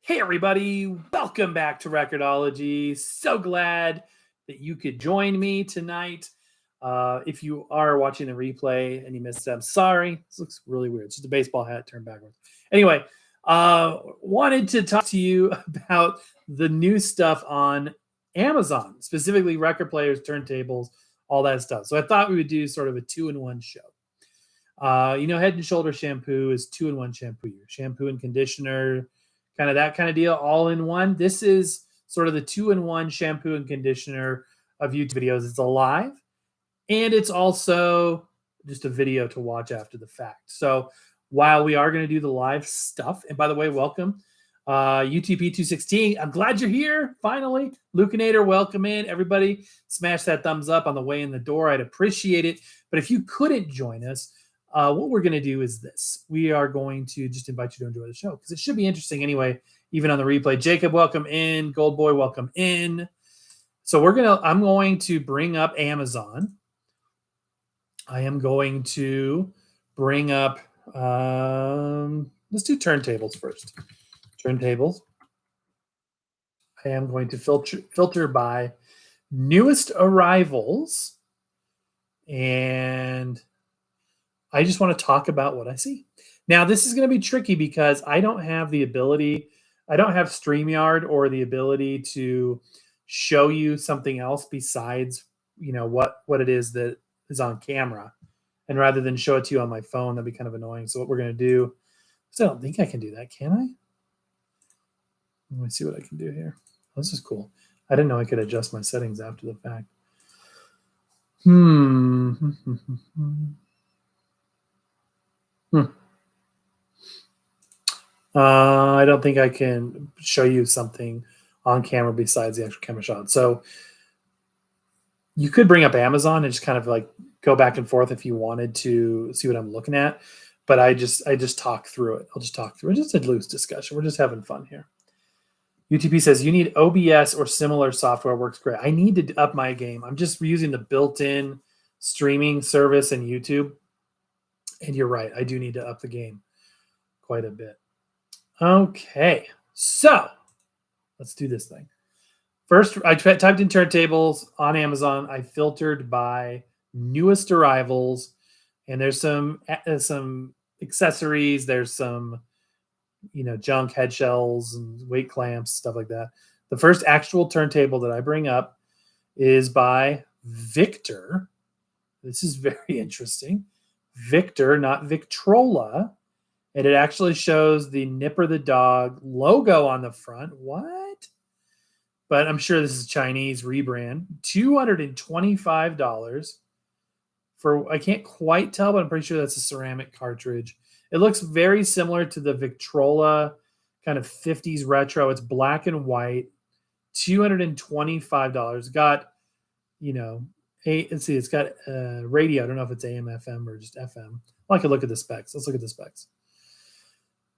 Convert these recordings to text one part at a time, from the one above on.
Hey everybody, welcome back to Record-ology. So glad that you could join me tonight. If you are watching the replay and you missed it, I'm sorry. This looks really weird. It's just a baseball hat turned backwards. Anyway, wanted to talk to you about the new stuff on Amazon, specifically record players, turntables, all that stuff. So I thought we would do sort of a two-in-one show. Head and Shoulder shampoo is two-in-one shampoo. Your shampoo and conditioner, kind of that kind of deal, all in one. This is sort of the two-in-one shampoo and conditioner of YouTube videos. It's alive, and it's also just a video to watch after the fact. So while we are going to do the live stuff, and by the way, welcome, UTP 216. I'm glad you're here, finally. Lucanator, welcome in. Everybody, smash that thumbs up on the way in the door. I'd appreciate it. But if you couldn't join us, what we're going to do is this. We are going to just invite you to enjoy the show because it should be interesting anyway, even on the replay. Jacob, welcome in. Gold Boy, welcome in. So I'm going to bring up Amazon. I am going to bring up, let's do turntables first. Turntables. I am going to filter by newest arrivals, and I just want to talk about what I see. Now, this is going to be tricky because I don't have the ability, I don't have StreamYard or the ability to show you something else besides, what it is that is on camera. And rather than show it to you on my phone, that'd be kind of annoying. So what we're going to do, because I don't think I can do that, can I? Let me see what I can do here. Oh, this is cool. I didn't know I could adjust my settings after the fact. I don't think I can show you something on camera besides the actual camera shot. So you could bring up Amazon and just kind of like go back and forth if you wanted to see what I'm looking at. But I just talk through it. I'll just talk through it. Just a loose discussion. We're just having fun here. UTP says you need OBS or similar software. Works great. I need to up my game. I'm just using the built-in streaming service in YouTube. And you're right. I do need to up the game quite a bit. Okay, so let's do this thing. First, I typed in turntables on Amazon. I filtered by newest arrivals, and there's some accessories. There's some, junk head shells and weight clamps, stuff like that. The first actual turntable that I bring up is by Victor. This is very interesting. Victor, not Victrola. And it actually shows the Nipper the Dog logo on the front. What? But I'm sure this is Chinese rebrand. $225 for, I can't quite tell, but I'm pretty sure that's a ceramic cartridge. It looks very similar to the Victrola kind of 50s retro. It's black and white. $225. Got, let's see, it's got a radio. I don't know if it's AM, FM, or just FM. Well, I could look at the specs. Let's look at the specs.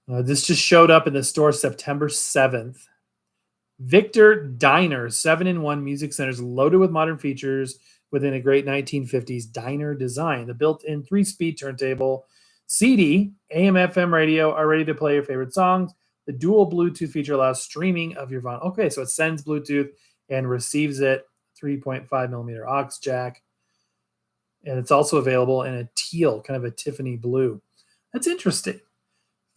This just showed up in the store September 7th. Victor Diner, 7-in-1 music centers loaded with modern features within a great 1950s diner design. The built-in 3-speed turntable, CD, AM, FM radio are ready to play your favorite songs. The dual Bluetooth feature allows streaming of your vinyl. Okay, so it sends Bluetooth and receives it. 3.5 millimeter aux jack. And it's also available in a teal, kind of a Tiffany blue. That's interesting.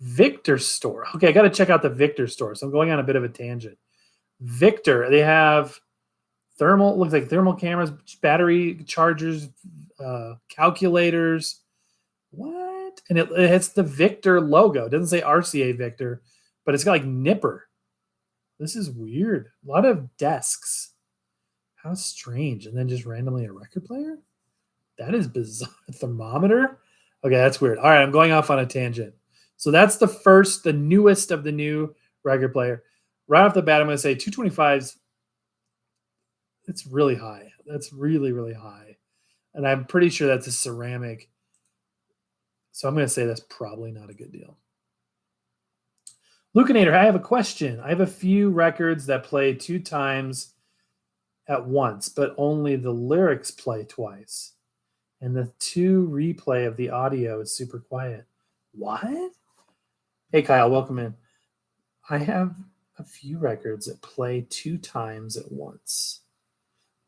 Victor store. Okay, I got to check out the Victor store. So I'm going on a bit of a tangent. Victor, they have looks like thermal cameras, battery chargers, calculators. What? And it's the Victor logo. It doesn't say RCA Victor, but it's got like Nipper. This is weird. A lot of desks. How strange. And then just randomly a record player? That is bizarre. A thermometer? Okay, that's weird. All right, I'm going off on a tangent. So that's the newest of the new record player. Right off the bat, I'm going to say 225s. It's really high. That's really, really high. And I'm pretty sure that's a ceramic. So I'm going to say that's probably not a good deal. Lucanator, I have a question. I have a few records that play 2 times at once, but only the lyrics play twice. And the 2 replay of the audio is super quiet. What? Hey, Kyle, welcome in. I have a few records that play 2 times at once.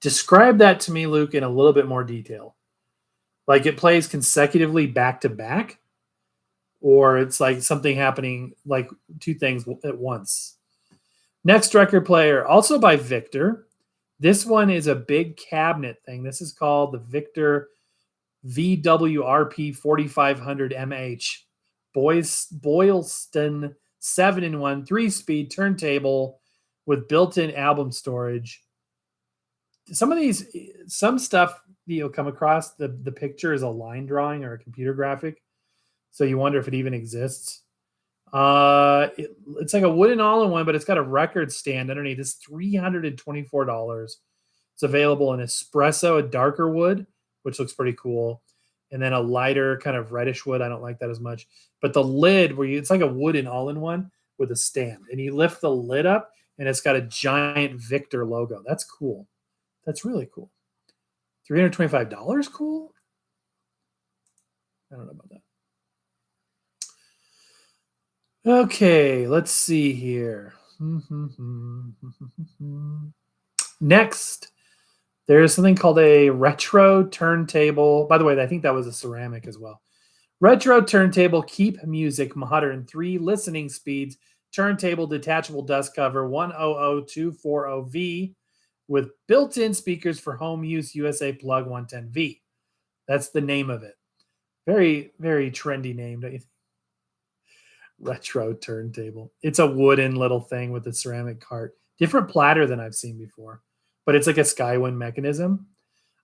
Describe that to me, Luke, in a little bit more detail. Like it plays consecutively back to back, or it's like something happening like 2 things at once. Next record player, also by Victor. This one is a big cabinet thing. This is called the Victor VWRP 4500 MH Boylston 7-in-1 3-speed turntable with built-in album storage. Some stuff you'll come across, the picture is a line drawing or a computer graphic, so you wonder if it even exists. It's like a wooden all-in-one, but it's got a record stand underneath. It's $324. It's available in espresso, a darker wood, which looks pretty cool, and then a lighter kind of reddish wood. I don't like that as much, but the lid it's like a wooden all-in-one with a stand, and you lift the lid up, and it's got a giant Victor logo. That's cool. That's really cool. $325? Cool. I don't know about that. Okay, let's see here. Next, there's something called a retro turntable. By the way, I think that was a ceramic as well. Retro turntable, keep music modern, 3 listening speeds, turntable detachable dust cover, 100240V with built-in speakers for home use, USA plug 110V. That's the name of it. Very, very trendy name, don't you think? Retro turntable. It's a wooden little thing with a ceramic cart. Different platter than I've seen before, but it's like a Skywind mechanism.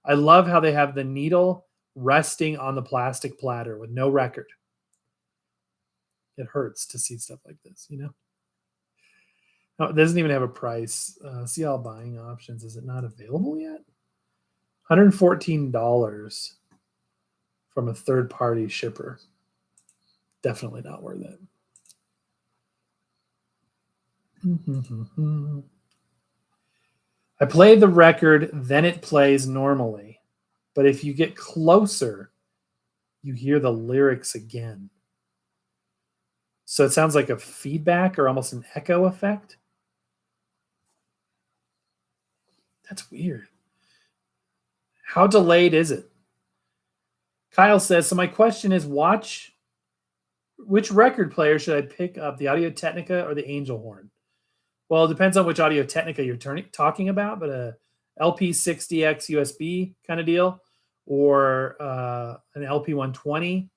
I love how they have the needle resting on the plastic platter with no record. It hurts to see stuff like this, you know? No, it doesn't even have a price. See all buying options. Is it not available yet? $114 from a third-party shipper. Definitely not worth it. I play the record, then it plays normally. But if you get closer, you hear the lyrics again. So it sounds like a feedback or almost an echo effect. That's weird. How delayed is it? Kyle says, so my question is, which record player should I pick up, the Audio-Technica or the Angel Horn? Well, it depends on which Audio-Technica you're talking about, but a LP60X USB kind of deal or an LP120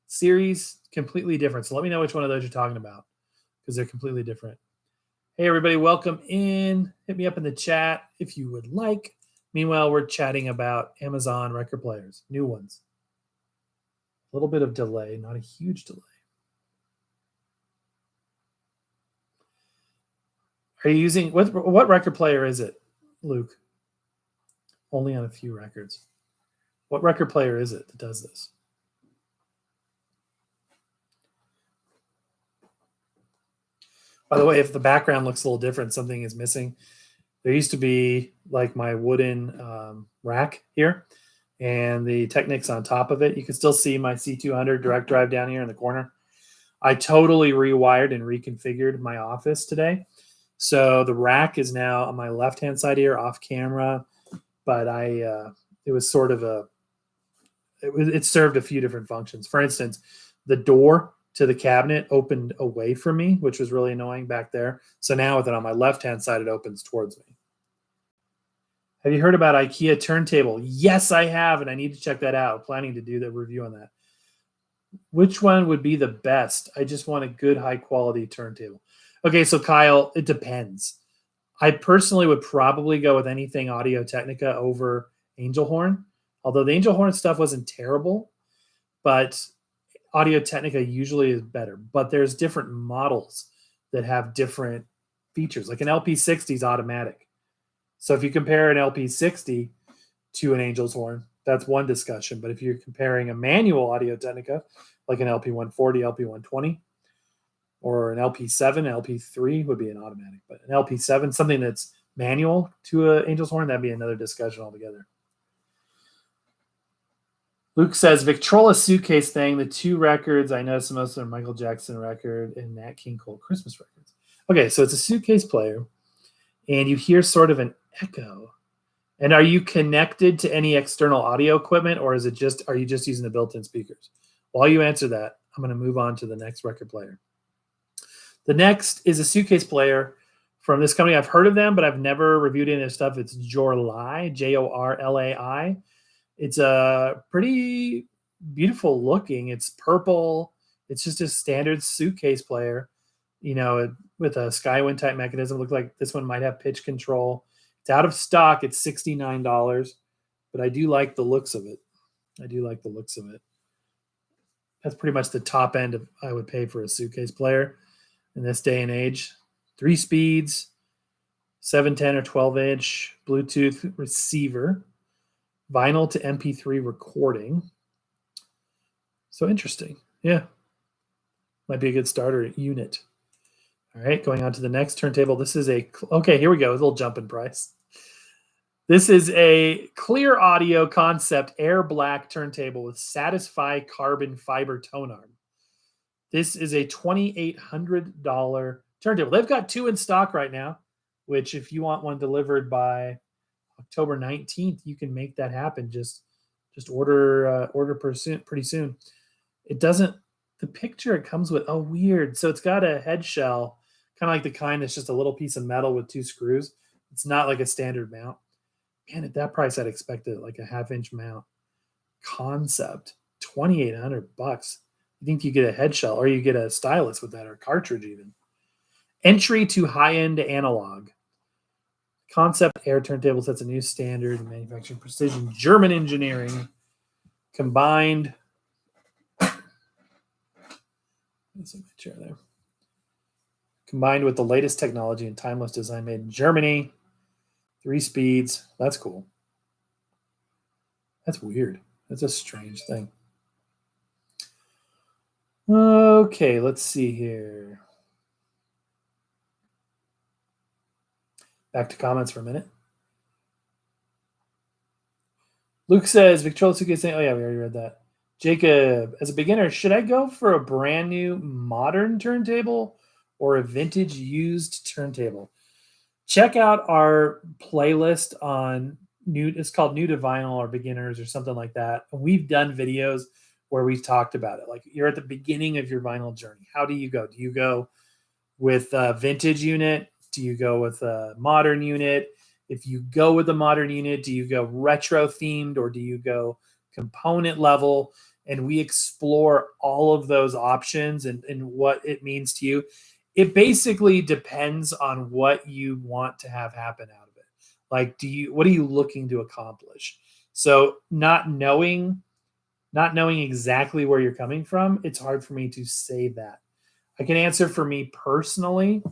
series, completely different. So let me know which one of those you're talking about because they're completely different. Hey, everybody, welcome in. Hit me up in the chat if you would like. Meanwhile, we're chatting about Amazon record players, new ones. A little bit of delay, not a huge delay. Are you using, what record player is it, Luke? Only on a few records. What record player is it that does this? By the way, if the background looks a little different, something is missing. There used to be like my wooden rack here and the Technics on top of it. You can still see my C200 direct drive down here in the corner. I totally rewired and reconfigured my office today. So the rack is now on my left-hand side here off camera, but it was sort of it served a few different functions. For instance, the door to the cabinet opened away from me, which was really annoying back there. So now with it on my left-hand side, it opens towards me. Have you heard about IKEA turntable? Yes, I have, and I need to check that out. I'm planning to do the review on that. Which one would be the best? I just want a good, high-quality turntable. Okay, so Kyle, it depends. I personally would probably go with anything Audio-Technica over Angel Horn, although the Angel Horn stuff wasn't terrible, but Audio-Technica usually is better. But there's different models that have different features. Like an LP60 is automatic. So if you compare an LP60 to an Angel's Horn, that's one discussion. But if you're comparing a manual Audio-Technica, like an LP140, LP120, or an LP7, LP3 would be an automatic. But an LP7, something that's manual to an Angel's Horn, that'd be another discussion altogether. Luke says, Victrola suitcase thing, the 2 records, I noticed most of them are Michael Jackson record and Nat King Cole Christmas records. Okay, so it's a suitcase player, and you hear sort of an echo. And are you connected to any external audio equipment, or are you just using the built-in speakers? While you answer that, I'm going to move on to the next record player. The next is a suitcase player from this company. I've heard of them, but I've never reviewed any of their stuff. It's Jorlai, Jorlai. It's a pretty beautiful looking. It's purple. It's just a standard suitcase player, with a Skywind type mechanism. Looks like this one might have pitch control. It's out of stock. It's $69, but I do like the looks of it. That's pretty much the top end of I would pay for a suitcase player in this day and age. 3 speeds, 710 or 12-inch Bluetooth receiver, vinyl to MP3 recording. So interesting. Yeah. Might be a good starter unit. All right, going on to the next turntable. This is okay, here we go. A little jump in price. This is a clear audio concept air black turntable with Satisfy carbon fiber tone arm. This is a $2,800 turntable. They've got 2 in stock right now, which if you want one delivered by October 19th, you can make that happen. Just order pretty soon. The picture it comes with, weird. So it's got a head shell, kind of like the kind that's just a little piece of metal with 2 screws. It's not like a standard mount. Man, at that price, I'd expect it like a 1/2-inch mount. Concept, $2,800. You think you get a head shell, or you get a stylus with that, or a cartridge even. Entry to high-end analog. Concept air turntable sets a new standard in manufacturing precision. German engineering combined. That's in my chair there. Combined with the latest technology and timeless design made in Germany. 3 speeds. That's cool. That's weird. That's a strange thing. Okay, let's see here. Back to comments for a minute. Luke says, Victrola Suitcase saying, we already read that. Jacob, as a beginner, should I go for a brand new modern turntable or a vintage used turntable? Check out our playlist on it's called New to Vinyl or Beginners or something like that. And we've done videos where we've talked about it. Like, you're at the beginning of your vinyl journey. How do you go? Do you go with a vintage unit? Do you go with a modern unit? If you go with a modern unit, do you go retro themed or do you go component level? And we explore all of those options and what it means to you. It basically depends on what you want to have happen out of it. Like, what are you looking to accomplish? So not knowing exactly where you're coming from, it's hard for me to say that. I can answer for me personally.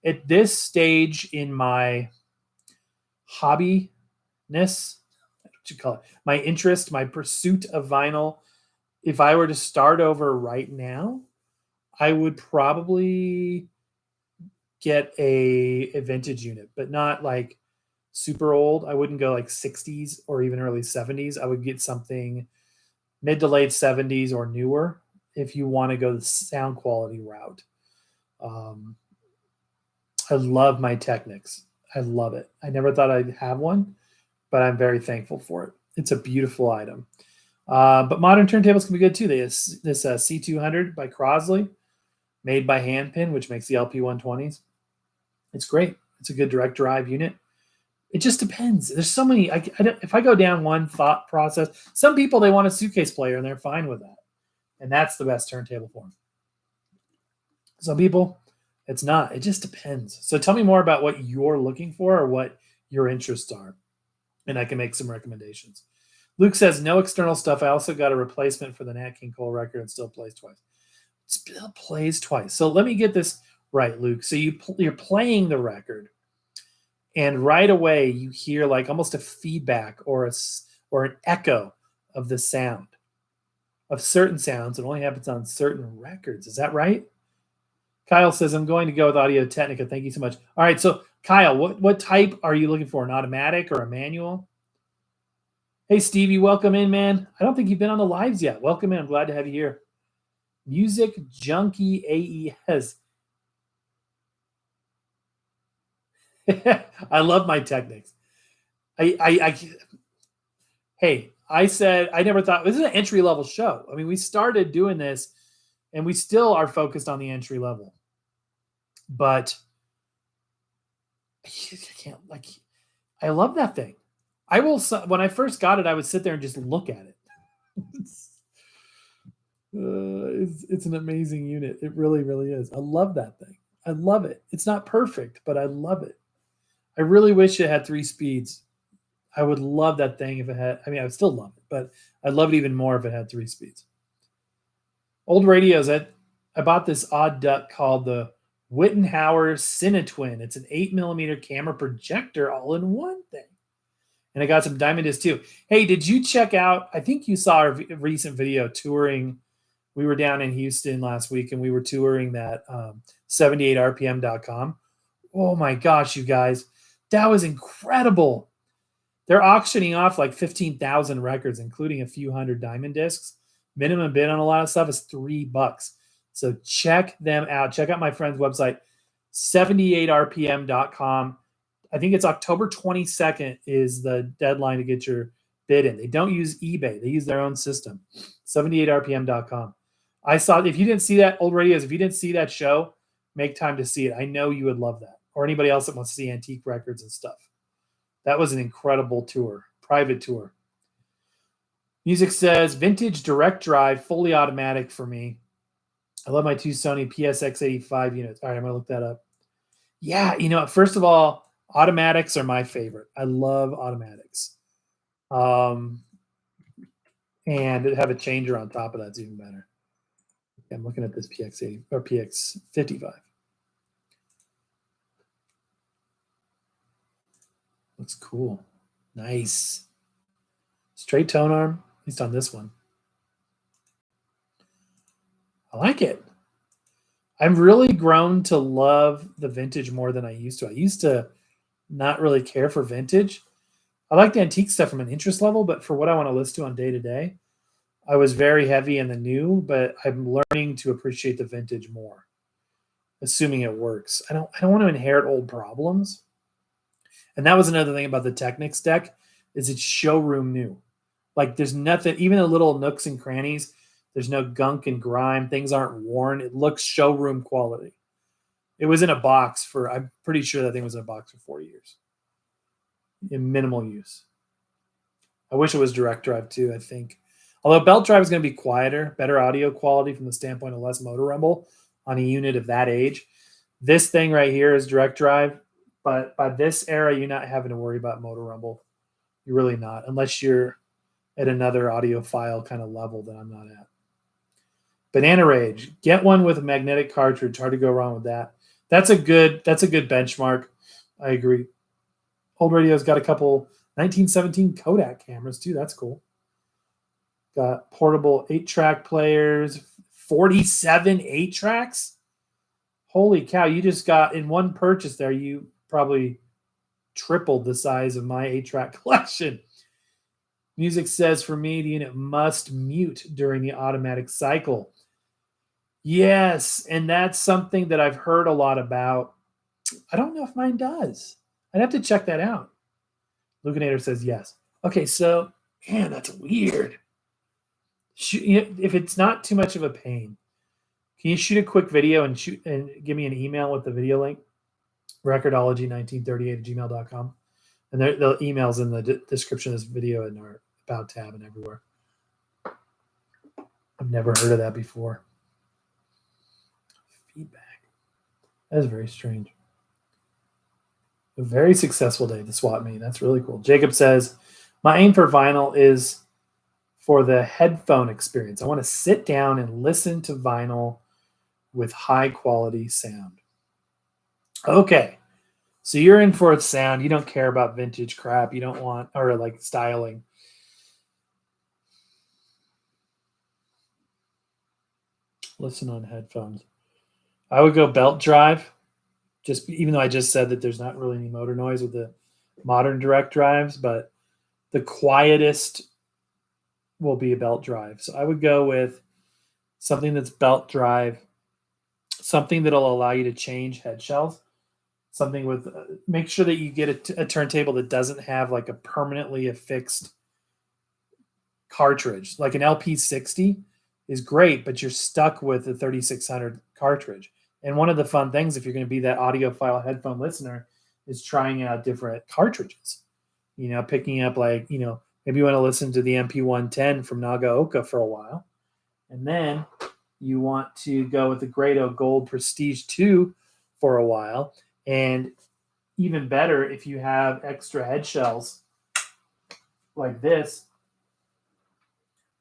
At this stage in my hobbyness, what you call it, my interest, my pursuit of vinyl, if I were to start over right now, I would probably get a vintage unit, but not like super old. I wouldn't go like 60s or even early 70s. I would get something mid to late 70s or newer if you want to go the sound quality route. I love my Technics. I love it. I never thought I'd have one, but I'm very thankful for it. It's a beautiful item. But modern turntables can be good too. They have this C200 by Crosley, made by Handpin, which makes the LP120s. It's great. It's a good direct drive unit. It just depends. There's so many. If I go down one thought process, some people, they want a suitcase player and they're fine with that. And that's the best turntable for them. Some people, it's not. It just depends. So tell me more about what you're looking for or what your interests are, and I can make some recommendations. Luke says, no external stuff. I also got a replacement for the Nat King Cole record. It still plays twice. Still plays twice. So let me get this right, Luke. So you're playing the record, and right away you hear like almost a feedback or an echo of the sound, of certain sounds. It only happens on certain records. Is that right? Kyle says, I'm going to go with Audio Technica. Thank you so much. All right, so Kyle, what type are you looking for? An automatic or a manual? Hey, Stevie, welcome in, man. I don't think you've been on the lives yet. Welcome in. I'm glad to have you here. Music Junkie AES. I love my Technics. Hey, I said I never thought this is an entry level show. I mean, we started doing this, and we still are focused on the entry level. But I can't like. I love that thing. I will. When I first got it, I would sit there and just look at it. It's an amazing unit. It really, really is. I love that thing. I love it. It's not perfect, but I love it. I really wish it had 3 speeds. I would love that thing if it had. I mean, I would still love it, but I'd love it even more if it had 3 speeds. Old radios. I bought this odd duck called the Wittenhauer Cinetwin. It's an 8mm camera projector all in one thing. And I got some diamond discs too. Hey, did you check out? I think you saw our recent video touring. We were down in Houston last week and we were touring that 78rpm.com. Oh my gosh, you guys. That was incredible. They're auctioning off like 15,000 records, including a few hundred diamond discs. Minimum bid on a lot of stuff is $3. So check them out. Check out my friend's website, 78rpm.com. I think it's October 22nd is the deadline to get your bid in. They don't use eBay. They use their own system, 78rpm.com. I saw, if you didn't see that, Old Radios, if you didn't see that show, make time to see it. I know you would love that. Or anybody else that wants to see antique records and stuff. That was an incredible tour, private tour. Music says, vintage direct drive, fully automatic for me. I love my 2 Sony PSX85 units. All right, I'm going to look that up. Yeah, you know, first of all, automatics are my favorite. I love automatics. And to have a changer on top of that's even better. I'm looking at this PX80 or PX55. Looks cool. Nice. Straight tone arm, at least on this one. I like it. I've really grown to love the vintage more than I used to. I used to not really care for vintage. I like the antique stuff from an interest level, but for what I want to listen to on day to day, I was very heavy in the new, but I'm learning to appreciate the vintage more, assuming it works. I don't want to inherit old problems. And that was another thing about the Technics deck is it's showroom new. Like there's nothing, even the little nooks and crannies, there's no gunk and grime. Things aren't worn. It looks showroom quality. It was in a box for, I'm pretty sure that thing was in a box for 4 years in minimal use. I wish it was direct drive too, I think. Although belt drive is going to be quieter, better audio quality from the standpoint of less motor rumble on a unit of that age. This thing right here is direct drive, but by this era, you're not having to worry about motor rumble. You're really not, unless you're at another audiophile kind of level that I'm not at. Banana Rage, get one with a magnetic cartridge. Hard to go wrong with that. That's a good benchmark. I agree. Old Radio's got a couple 1917 Kodak cameras too. That's cool. Got portable 8-track players, 47 8-tracks. Holy cow! You just got in one purchase there. You probably tripled the size of my 8-track collection. Music says for me, the unit must mute during the automatic cycle. Yes, and that's something that I've heard a lot about. I don't know if mine does. I'd have to check that out. Lucinator says yes. Okay, so, man, that's weird. If it's not too much of a pain, can you shoot a quick video and give me an email with the video link? Record-ology1938@gmail.com. And the email's in the description of this video and our About tab and everywhere. I've never heard of that before. Feedback. That is very strange. A very successful day, the swap meet. That's really cool. Jacob says, my aim for vinyl is for the headphone experience. I want to sit down and listen to vinyl with high quality sound. Okay. So you're in for its sound. You don't care about vintage crap. You don't want, or like styling. Listen on headphones. I would go belt drive. Just even though I just said that there's not really any motor noise with the modern direct drives, but the quietest will be a belt drive. So I would go with something that's belt drive, something that'll allow you to change head shells. something with, make sure that you get a turntable that doesn't have like a permanently affixed cartridge. Like an LP60 is great, but you're stuck with the 3600 cartridge. And one of the fun things, if you're going to be that audiophile headphone listener, is trying out different cartridges. You know, picking up like, you know, maybe you want to listen to the MP110 from Nagaoka for a while. And then you want to go with the Grado Gold Prestige 2 for a while. And even better, if you have extra head shells like this,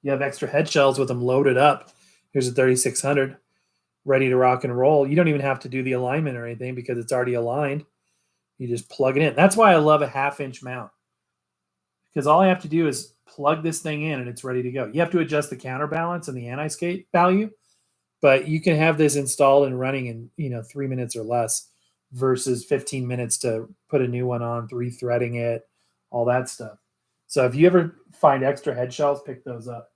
you have extra head shells with them loaded up. Here's a 3600 ready to rock and roll. You don't even have to do the alignment or anything because it's already aligned. You just plug it in. That's why I love a 1/2-inch mount, because all I have to do is plug this thing in and it's ready to go. You have to adjust the counterbalance and the anti-skate value, but you can have this installed and running in, you know, 3 minutes or less versus 15 minutes to put a new one on, re-threading it, all that stuff. So if you ever find extra head shells, pick those up.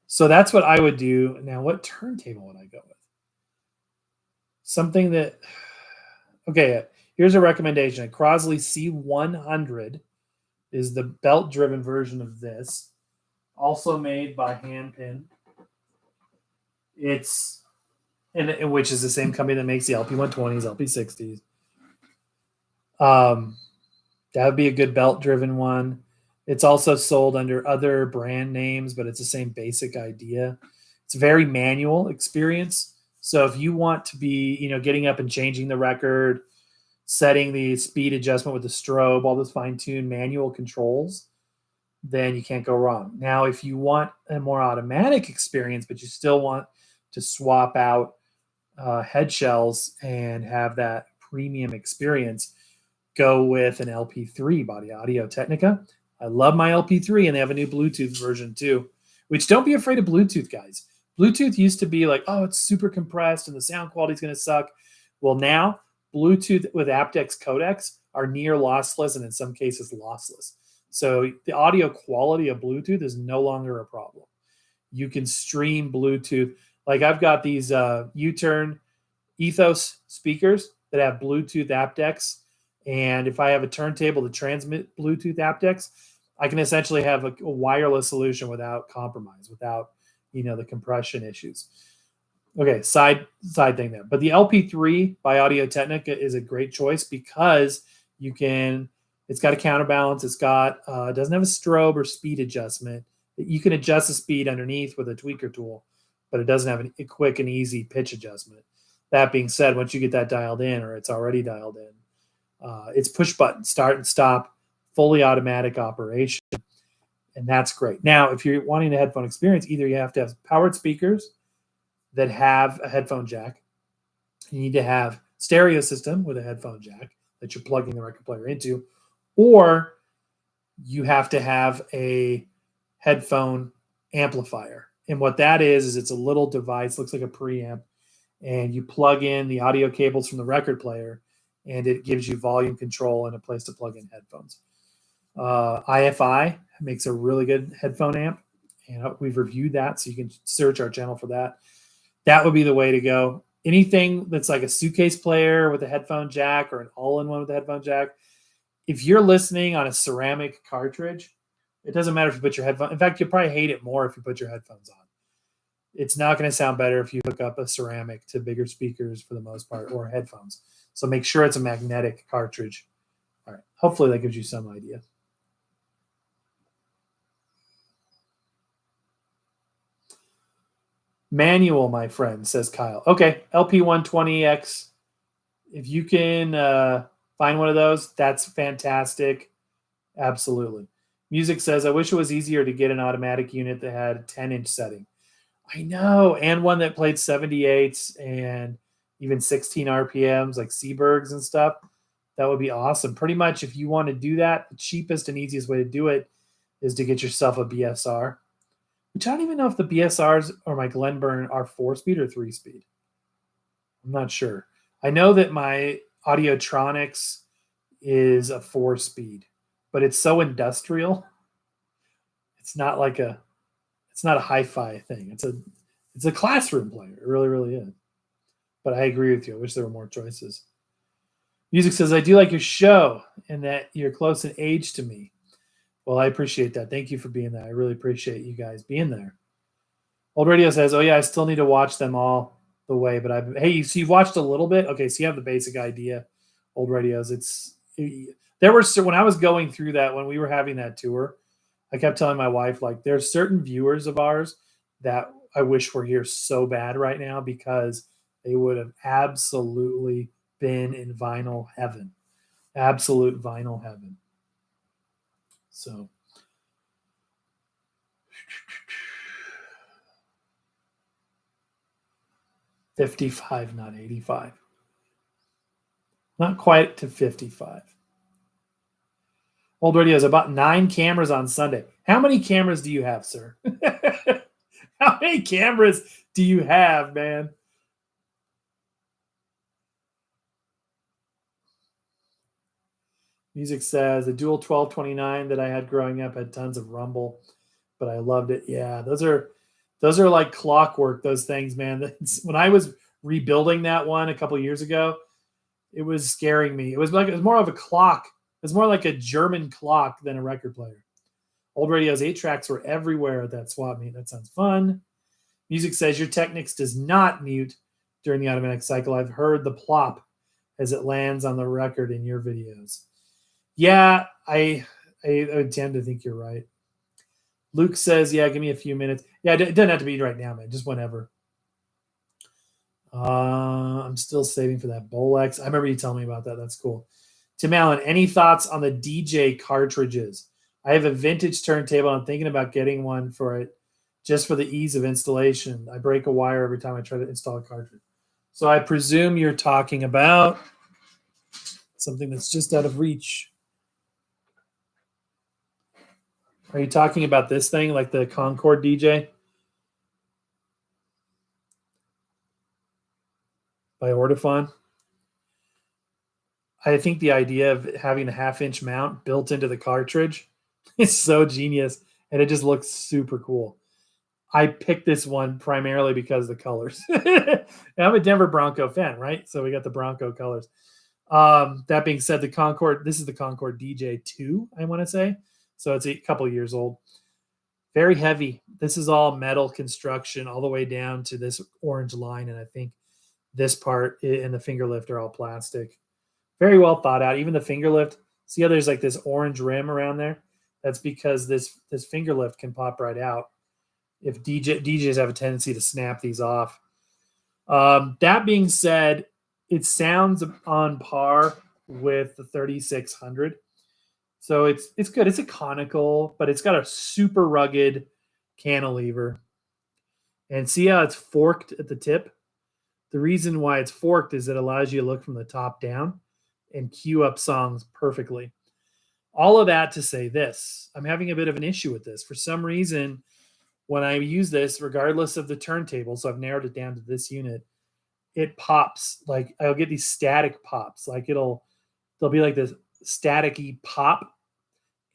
So that's what I would do. Now, what turntable would I go with? Something that, okay, here's a recommendation. A Crosley C100 is the belt-driven version of this, also made by Handpin. It's, which is the same company that makes the LP120s, LP60s. That would be a good belt-driven one. It's also sold under other brand names, but it's the same basic idea. It's a very manual experience. So if you want to be, you know, getting up and changing the record, setting the speed adjustment with the strobe, all those fine-tuned manual controls, then you can't go wrong. Now, if you want a more automatic experience, but you still want to swap out head shells and have that premium experience, go with an LP3 by Audio Technica. I love my LP3, and they have a new Bluetooth version too, which don't be afraid of Bluetooth, guys. Bluetooth used to be like, oh, it's super compressed and the sound quality is going to suck. Well, now Bluetooth with aptX codecs are near lossless and in some cases lossless. So the audio quality of Bluetooth is no longer a problem. You can stream Bluetooth. Like I've got these U-Turn Ethos speakers that have Bluetooth aptX. And if I have a turntable to transmit Bluetooth aptX, I can essentially have a wireless solution without compromise, without, you know, the compression issues. Okay, side thing there. But the LP3 by Audio Technica is a great choice because you can, it's got a counterbalance. It's got, it doesn't have a strobe or speed adjustment. You can adjust the speed underneath with a tweaker tool, but it doesn't have a quick and easy pitch adjustment. That being said, once you get that dialed in, or it's already dialed in, it's push button, start and stop, fully automatic operation. And that's great. Now, if you're wanting a headphone experience, either you have to have powered speakers that have a headphone jack. You need to have stereo system with a headphone jack that you're plugging the record player into, or you have to have a headphone amplifier. And what that is it's a little device, looks like a preamp, and you plug in the audio cables from the record player, and it gives you volume control and a place to plug in headphones. IFI makes a really good headphone amp, and we've reviewed that, so you can search our channel for that. That would be the way to go. Anything that's like a suitcase player with a headphone jack or an all-in-one with a headphone jack, if you're listening on a ceramic cartridge, it doesn't matter if you put your headphone. In fact, you'll probably hate it more if you put your headphones on. It's not going to sound better if you hook up a ceramic to bigger speakers for the most part, or headphones. So make sure it's a magnetic cartridge. All right. Hopefully that gives you some idea. Manual, my friend, says Kyle. Okay, LP120X. If you can find one of those, that's fantastic. Absolutely. Music says, I wish it was easier to get an automatic unit that had a 10-inch setting. I know, and one that played 78s and even 16 RPMs like Sebergs and stuff. That would be awesome. Pretty much if you want to do that, the cheapest and easiest way to do it is to get yourself a BSR, which I don't even know if the BSRs or my Glenburn are 4-speed or 3-speed. I'm not sure. I know that my Audiotronics is a 4-speed, but it's so industrial. It's not like it's not a hi-fi thing. It's a classroom player. It really, really is. But I agree with you. I wish there were more choices. Music says, I do like your show and that you're close in age to me. Well, I appreciate that. Thank you for being there. I really appreciate you guys being there. Old Radio says, oh, yeah, I still need to watch them all the way. But hey, so you've watched a little bit? Okay, so you have the basic idea. Old Radios. When I was going through that, when we were having that tour, I kept telling my wife, like, there's certain viewers of ours that I wish were here so bad right now because they would have absolutely been in vinyl heaven. Absolute vinyl heaven. So 55, not 85. Not quite to 55. Old Radio is about 9 cameras on Sunday. How many cameras do you have, sir? How many cameras do you have, man? Music says the dual 1229 that I had growing up had tons of rumble, but I loved it. Yeah, those are like clockwork, those things, man. When I was rebuilding that one a couple years ago, it was scaring me. It was more of a clock. It was more like a German clock than a record player. Old Radio's 8-tracks were everywhere at that swap meet. That sounds fun. Music says your Technics does not mute during the automatic cycle. I've heard the plop as it lands on the record in your videos. Yeah, I tend to think you're right. Luke says, yeah, give me a few minutes. Yeah, it doesn't have to be right now, man. Just whenever. I'm still saving for that Bolex. I remember you telling me about that. That's cool. Tim Allen, any thoughts on the DJ cartridges? I have a vintage turntable. I'm thinking about getting one for it just for the ease of installation. I break a wire every time I try to install a cartridge. So I presume you're talking about something that's just out of reach. Are you talking about this thing, like the Concord DJ by Ortofon? I think the idea of having a 1/2-inch mount built into the cartridge is so genius, and it just looks super cool. I picked this one primarily because of the colors. I'm a Denver Bronco fan, right? So we got the Bronco colors. That being said, this is the Concord DJ2, I want to say. So it's a couple years old. Very heavy. This is all metal construction all the way down to this orange line. And I think this part and the finger lift are all plastic. Very well thought out. Even the finger lift, see how there's like this orange rim around there? That's because this finger lift can pop right out if DJs have a tendency to snap these off. That being said, it sounds on par with the 3600. So it's good. It's a conical, but it's got a super rugged cantilever. And see how it's forked at the tip? The reason why it's forked is it allows you to look from the top down and cue up songs perfectly. All of that to say this, I'm having a bit of an issue with this. For some reason, when I use this, regardless of the turntable, so I've narrowed it down to this unit, it pops. Like I'll get these static pops. Like there'll be like this staticky pop,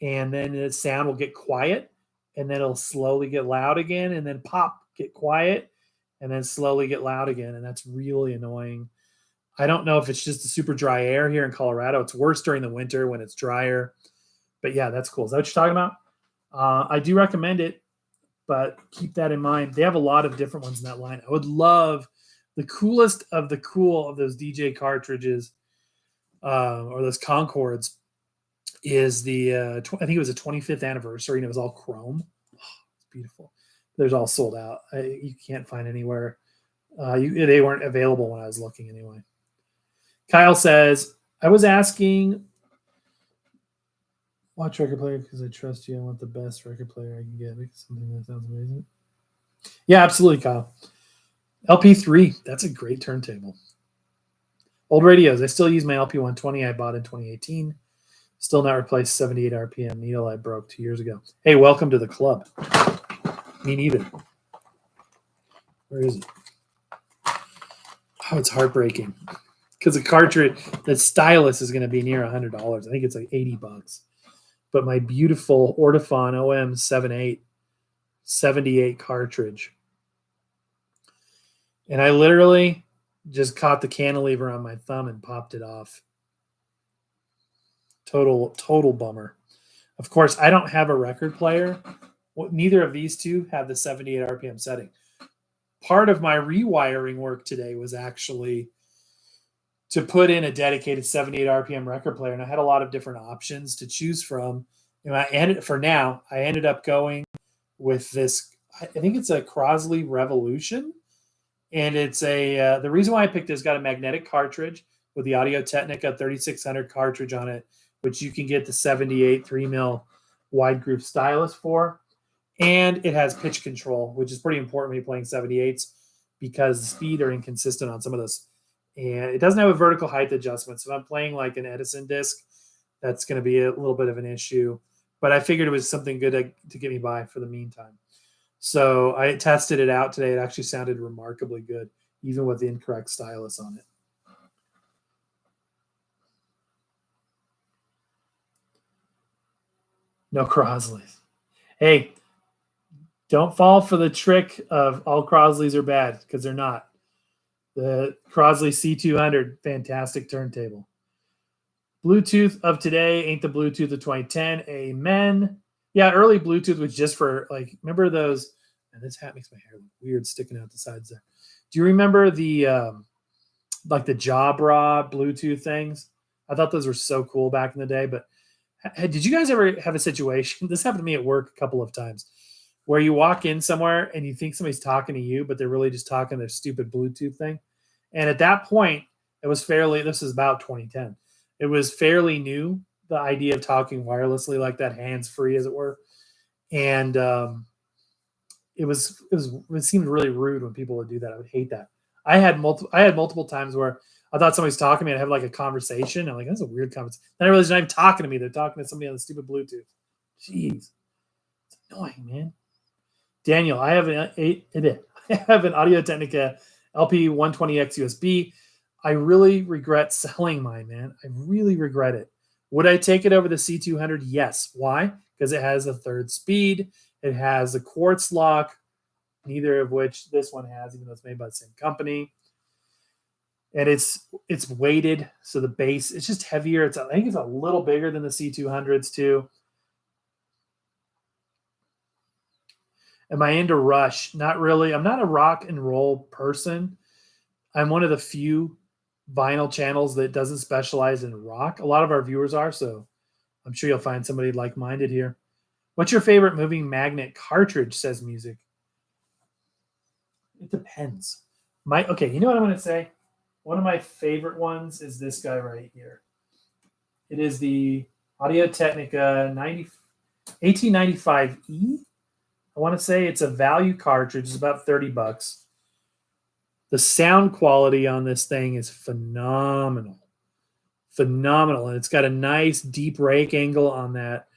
and then the sound will get quiet, and then it'll slowly get loud again, and then pop, get quiet, and then slowly get loud again. And that's really annoying. I don't know if it's just the super dry air here in Colorado. It's worse during the winter when it's drier. But yeah, that's cool. Is that what you're talking about? I do recommend it, but keep that in mind. They have a lot of different ones in that line. I would love the coolest of the cool of those DJ cartridges or those Concords is the, I think it was a 25th anniversary, and it was all chrome. Oh, it's beautiful. There's all sold out. You can't find anywhere. They weren't available when I was looking anyway. Kyle says, I was asking, watch record player because I trust you. I want the best record player I can get. Something that sounds amazing. Yeah, absolutely, Kyle. LP3, that's a great turntable. Old radios. I still use my LP120 I bought in 2018. Still not replaced 78 RPM needle I broke 2 years ago. Hey, welcome to the club. Me neither. Where is it? Oh, it's heartbreaking. Because the cartridge, the stylus is going to be near $100. I think it's like $80. But my beautiful Ortofon OM78 78 cartridge. And I literally Just caught the cantilever on my thumb and popped it off. Total bummer. Of course, I don't have a record player. Neither of these two have the 78 RPM setting. Part of my rewiring work today was actually to put in a dedicated 78 RPM record player, and I had a lot of different options to choose from. And I ended up going with this. I think it's a Crosley Revolution, and it's a the reason why I picked it is got a magnetic cartridge with the Audio-Technica 3600 cartridge on it, which you can get the 78 3mm wide groove stylus for. And it has pitch control, which is pretty important when you're playing 78s because the speed are inconsistent on some of those. And it doesn't have a vertical height adjustment. So if I'm playing like an Edison disc, that's going to be a little bit of an issue. But I figured it was something good to get me by for the meantime. So I tested it out today. It actually sounded remarkably good, even with the incorrect stylus on it. No Crosleys. Hey, don't fall for the trick of all Crosleys are bad, because they're not. The Crosley C100, fantastic turntable. Bluetooth of today ain't the Bluetooth of 2010. Amen. Yeah, early Bluetooth was just for, like, remember those? And this hat makes my hair look weird sticking out the sides there. Do you remember the like the Jabra Bluetooth things? I thought those were so cool back in the day. But did you guys ever have a situation? This happened to me at work a couple of times, where you walk in somewhere and you think somebody's talking to you, but they're really just talking their stupid Bluetooth thing. And at that point, it was this is about 2010. It was fairly new, the idea of talking wirelessly like that, hands-free, as it were. And it seemed really rude when people would do that. I would hate that. I had multiple times where I thought somebody's talking to me and I have like a conversation. I'm like, that's a weird conversation. Then I realized they're not even talking to me. They're talking to somebody on the stupid Bluetooth. Jeez. It's annoying, man. Daniel, I have an Audio-Technica LP120X USB. I really regret selling mine, man. I really regret it. Would I take it over the C200? Yes. Why? Because it has a third speed. It has a quartz lock, neither of which this one has, even though it's made by the same company. And it's weighted, so the bass, it's just heavier. I think it's a little bigger than the C200s too. Am I into Rush? Not really. I'm not a rock and roll person. I'm one of the few vinyl channels that doesn't specialize in rock. A lot of our viewers are, so I'm sure you'll find somebody like-minded here. What's your favorite moving magnet cartridge, says Music? It depends. Okay, you know what I'm going to say? One of my favorite ones is this guy right here. It is the Audio-Technica 1895E. I want to say it's a value cartridge. It's about $30. The sound quality on this thing is phenomenal. Phenomenal. And it's got a nice deep rake angle on that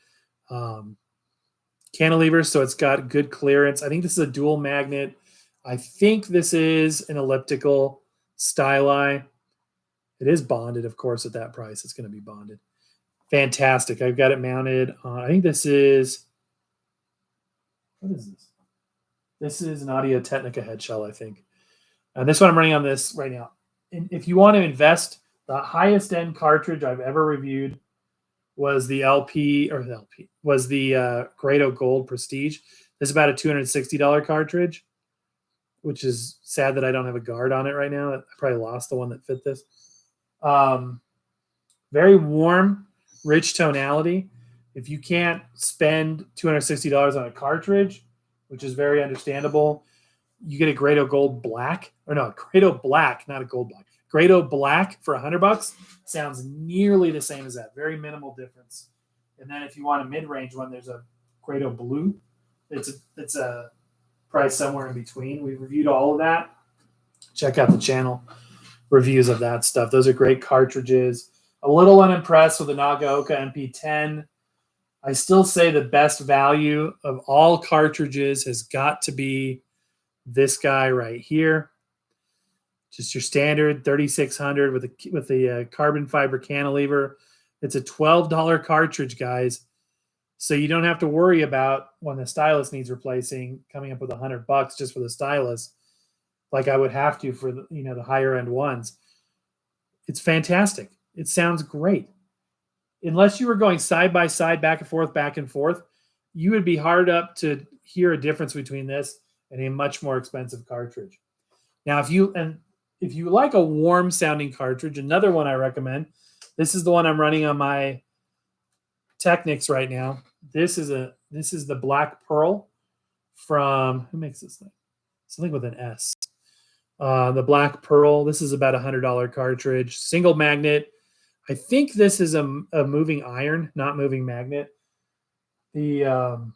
cantilever, so it's got good clearance. I think this is a dual magnet. I think this is an elliptical styli. It is bonded, of course, at that price. It's going to be bonded. Fantastic. I've got it mounted on, I think this is, what is this? This is an Audio-Technica head shell, I think. And this one I'm running on this right now. And if you want to invest, the highest end cartridge I've ever reviewed was the Grado Gold Prestige. This is about a $260 cartridge, which is sad that I don't have a guard on it right now. I probably lost the one that fit this. Very warm, rich tonality. If you can't spend $260 on a cartridge, which is very understandable, you get a Grado Gold Black, or no, Grado Black, not a Gold Black. Grado Black for $100 sounds nearly the same as that. Very minimal difference. And then if you want a mid-range one, there's a Grado Blue. It's a price somewhere in between. We've reviewed all of that. Check out the channel reviews of that stuff. Those are great cartridges. A little unimpressed with the Nagaoka MP10. I still say the best value of all cartridges has got to be this guy right here. Just your standard 3600 with the carbon fiber cantilever. It's a $12 cartridge, guys. So you don't have to worry about when the stylus needs replacing, coming up with $100 just for the stylus. like I would have to for the, the higher end ones. It's fantastic. It sounds great. Unless you were going side by side, back and forth, you would be hard up to hear a difference between this and a much more expensive cartridge. Now, if you like a warm sounding cartridge, another one I recommend. This is the one I'm running on my Technics right now. This is the Black Pearl from, who makes this thing? Something with an S. The Black Pearl. This is about $100 cartridge, single magnet. I think this is a moving iron, not moving magnet. The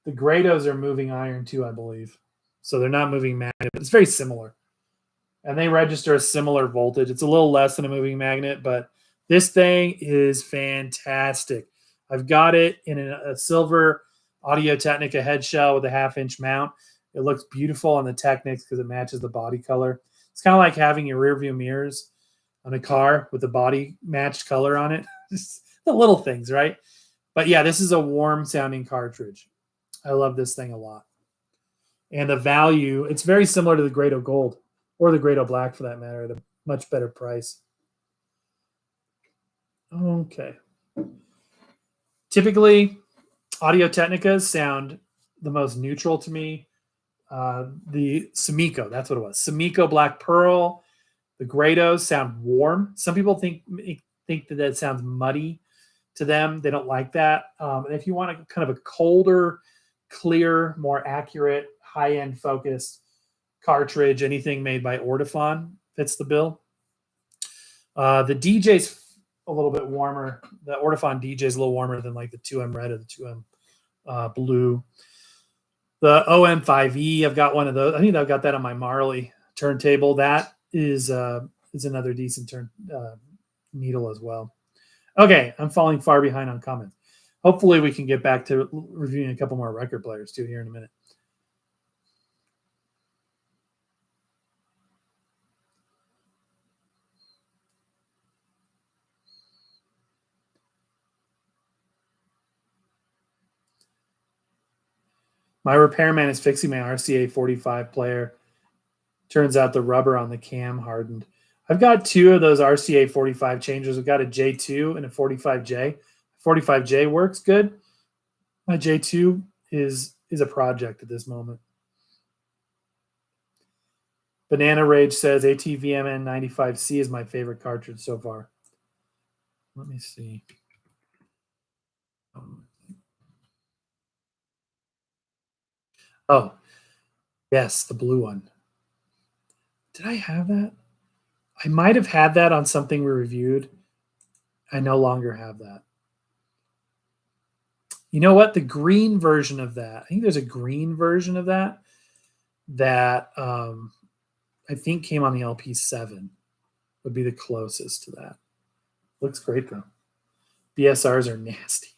Grados are moving iron too, I believe. So they're not moving magnet, but it's very similar. And they register a similar voltage. It's a little less than a moving magnet, but this thing is fantastic. I've got it in a silver Audio-Technica head shell with a 1/2-inch mount. It looks beautiful on the Technics because it matches the body color. It's kind of like having your rear view mirrors on a car with the body matched color on it. Just the little things, right? But yeah, this is a warm sounding cartridge. I love this thing a lot. And the value, it's very similar to the Grado Gold or the Grado Black for that matter, at a much better price. Okay. Typically, Audio-Technicas sound the most neutral to me. The Sumiko, that's what it was. Sumiko Black Pearl. The Grados sound warm. Some people think that sounds muddy to them. They don't like that. And if you want a kind of a colder, clear, more accurate, high-end focused cartridge, anything made by Ortofon fits the bill. The DJ's a little bit warmer. The Ortofon DJ is a little warmer than like the 2M Red or the 2M Blue. The OM5E, I've got one of those. I think I've got that on my Marley turntable. That is another decent needle as well. Okay, I'm falling far behind on comments. Hopefully we can get back to reviewing a couple more record players too here in a minute. My repairman is fixing my RCA 45 player. Turns out the rubber on the cam hardened. I've got two of those RCA 45 changers. I've got a J2 and a 45J. 45J works good. My J2 is a project at this moment. Banana Rage says ATVMN 95C is my favorite cartridge so far. Let me see. Oh, yes, the blue one. Did I have that? I might have had that on something we reviewed. I no longer have that. You know what? The green version of that, I think there's a green version of that I think came on the LP7. Would be the closest to that. Looks great though. BSRs are nasty.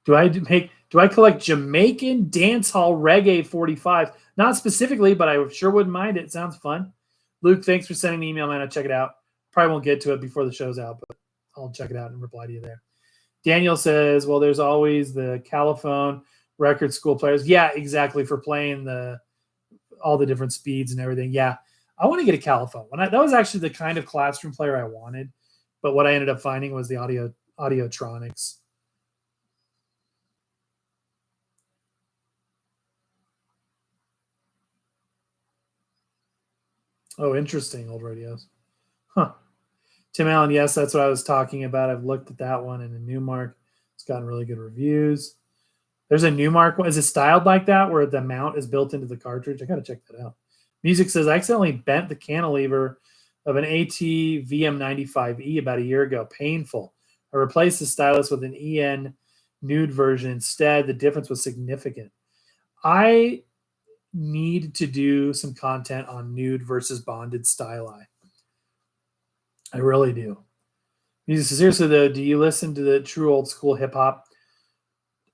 Do I collect Jamaican dancehall reggae 45s? Not specifically, but I sure wouldn't mind it. It sounds fun. Luke, thanks for sending the email, man. I'll check it out. Probably won't get to it before the show's out, but I'll check it out and reply to you there. Daniel says, well, there's always the Caliphone record school players. Yeah, exactly, for playing all the different speeds and everything. Yeah, I want to get a Caliphone. That was actually the kind of classroom player I wanted, but what I ended up finding was the Audiotronics. Oh, interesting, old radios. Huh. Tim Allen, yes, that's what I was talking about. I've looked at that one in a Newmark. It's gotten really good reviews. There's a Newmark one. Is it styled like that where the mount is built into the cartridge? I got to check that out. Music says, I accidentally bent the cantilever of an AT VM95E about a year ago. Painful. I replaced the stylus with an EN nude version instead. The difference was significant. I need to do some content on nude versus bonded styli. I really do. Seriously though, do you listen to the true old school hip hop?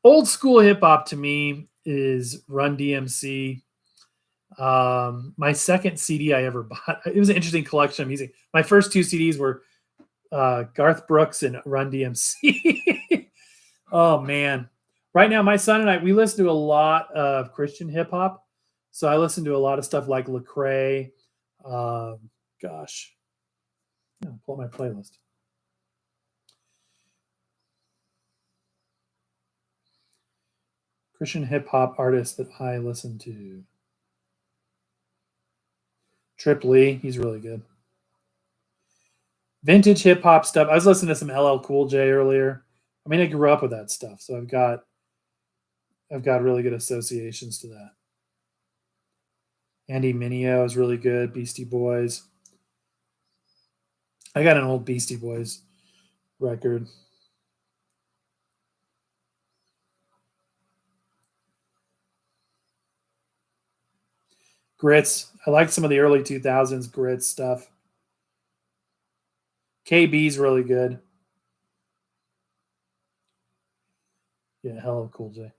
Old school hip hop to me is Run DMC. My second CD I ever bought, it was an interesting collection of music. My first two CDs were Garth Brooks and Run DMC. Oh man. Right now, my son and I, we listen to a lot of Christian hip hop. So I listen to a lot of stuff like Lecrae. Gosh, pull up my playlist. Christian hip hop artists that I listen to. Trip Lee, he's really good. Vintage hip hop stuff. I was listening to some LL Cool J earlier. I mean, I grew up with that stuff, so I've got really good associations to that. Andy Mineo is really good. Beastie Boys. I got an old Beastie Boys record. Grits. I like some of the early 2000s Grits stuff. KB's really good. Yeah, hello, Cool J.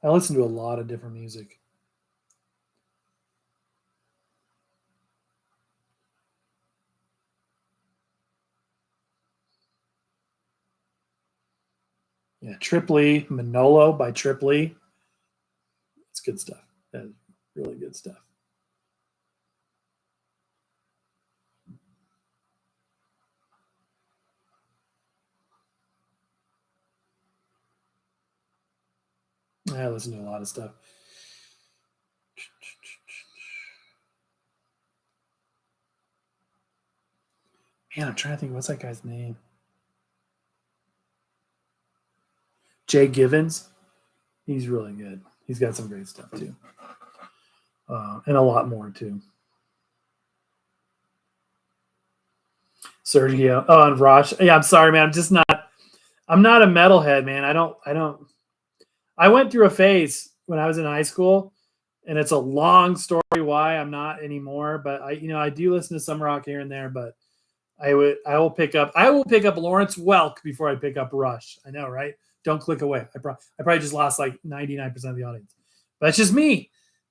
I listen to a lot of different music. Yeah, Trip Lee, Manolo by Trip Lee. It's good stuff. That's really good stuff. I listen to a lot of stuff. Man, I'm trying to think. What's that guy's name? Jay Givens. He's really good. He's got some great stuff too. And a lot more too. Sergio. Oh, and Rosh. Yeah, I'm sorry, man. I'm not a metalhead, man. I went through a phase when I was in high school, and it's a long story why I'm not anymore. But I do listen to some rock here and there, but I will pick up Lawrence Welk before I pick up Rush. I know, right? Don't click away. I probably just lost like 99% of the audience. But it's just me.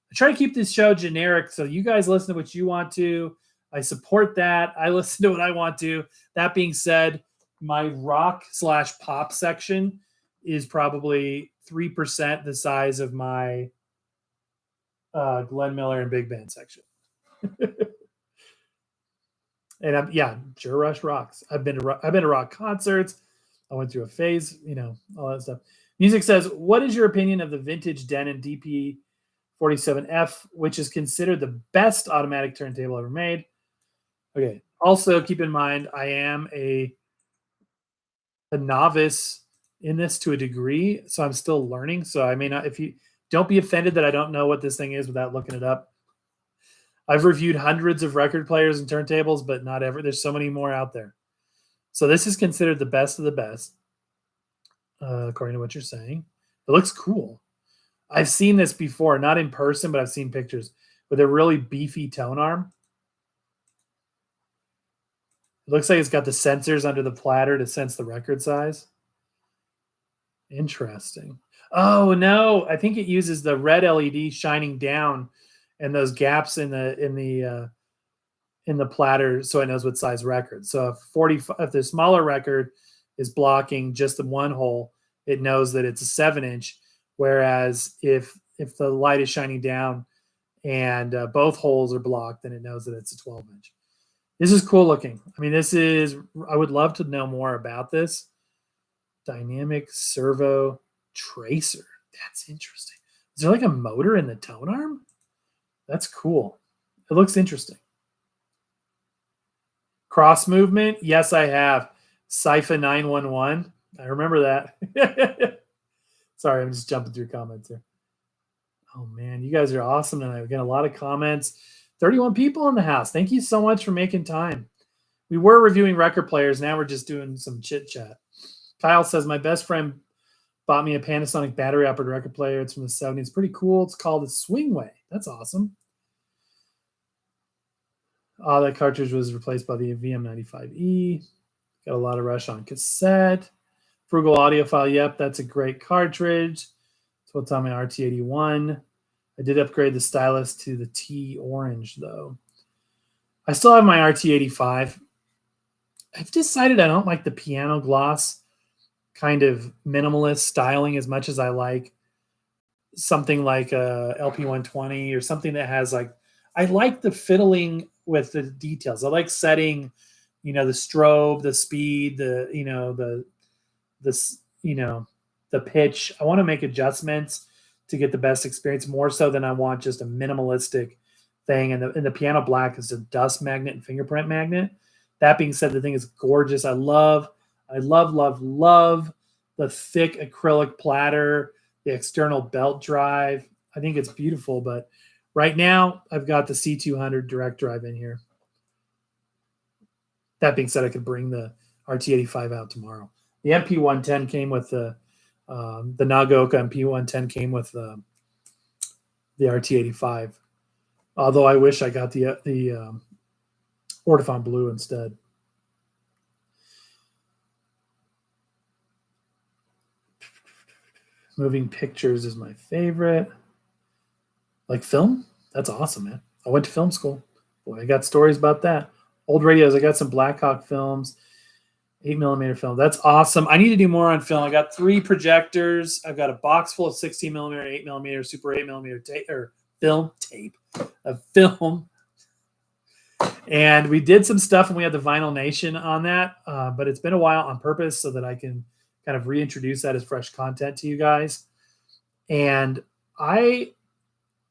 I try to keep this show generic so you guys listen to what you want to. I support that. I listen to what I want to. That being said, my rock/pop section is probably 3% the size of my Glenn Miller and big band section. And sure, Rush rocks. I've been to rock concerts. I went through a phase, all that stuff. Music says, what is your opinion of the vintage Denon DP47F, which is considered the best automatic turntable ever made? Okay. Also, keep in mind, I am a novice in this to a degree, so I'm still learning. So I may not, if you don't be offended that I don't know what this thing is without looking it up. I've reviewed hundreds of record players and turntables, but not ever. There's so many more out there. So this is considered the best of the best, according to what you're saying. It looks cool. I've seen this before, not in person, but I've seen pictures with a really beefy tone arm. It looks like it's got the sensors under the platter to sense the record size. Interesting. Oh no, I think it uses the red LED shining down and those gaps in the platter, so it knows what size record. So if the smaller record is blocking just the one hole, it knows that it's a 7-inch. Whereas if the light is shining down and both holes are blocked, then it knows that it's a 12-inch. This is cool looking. I mean, I would love to know more about this. Dynamic servo tracer. That's interesting. Is there like a motor in the tone arm? That's cool. It looks interesting. Cross movement. Yes, I have. Sypha 911. I remember that. Sorry, I'm just jumping through comments here. Oh, man. You guys are awesome tonight. We've got a lot of comments. 31 people in the house. Thank you so much for making time. We were reviewing record players. Now we're just doing some chit chat. Kyle says, my best friend bought me a Panasonic battery-operated record player. It's from the 70s. It's pretty cool. It's called a Swingway. That's awesome. That cartridge was replaced by the VM95E. Got a lot of Rush on cassette. Frugal Audiophile. Yep, that's a great cartridge. That's what's on my RT81. I did upgrade the stylus to the T orange, though. I still have my RT85. I've decided I don't like the piano gloss kind of minimalist styling as much as I like something like a LP120 or something that has like, I like the fiddling with the details. I like setting, the strobe, the speed, the pitch. I want to make adjustments to get the best experience, more so than I want just a minimalistic thing. And the piano black is a dust magnet and fingerprint magnet. That being said, the thing is gorgeous. I love the thick acrylic platter, the external belt drive. I think it's beautiful, but right now I've got the C200 direct drive in here. That being said, I could bring the RT85 out tomorrow. The MP110 came with the Nagaoka MP110 came with the RT85. Although I wish I got the Ortofon Blue instead. Moving pictures is my favorite. Like film? That's awesome, man. I went to film school. Boy, I got stories about that. Old radios. I got some Blackhawk films, 8mm film. That's awesome. I need to do more on film. I got 3 projectors. I've got a box full of 16mm, 8mm, Super 8mm tape or film tape of film. And we did some stuff and we had the Vinyl Nation on that, but it's been a while on purpose so that I can kind of reintroduce that as fresh content to you guys. And I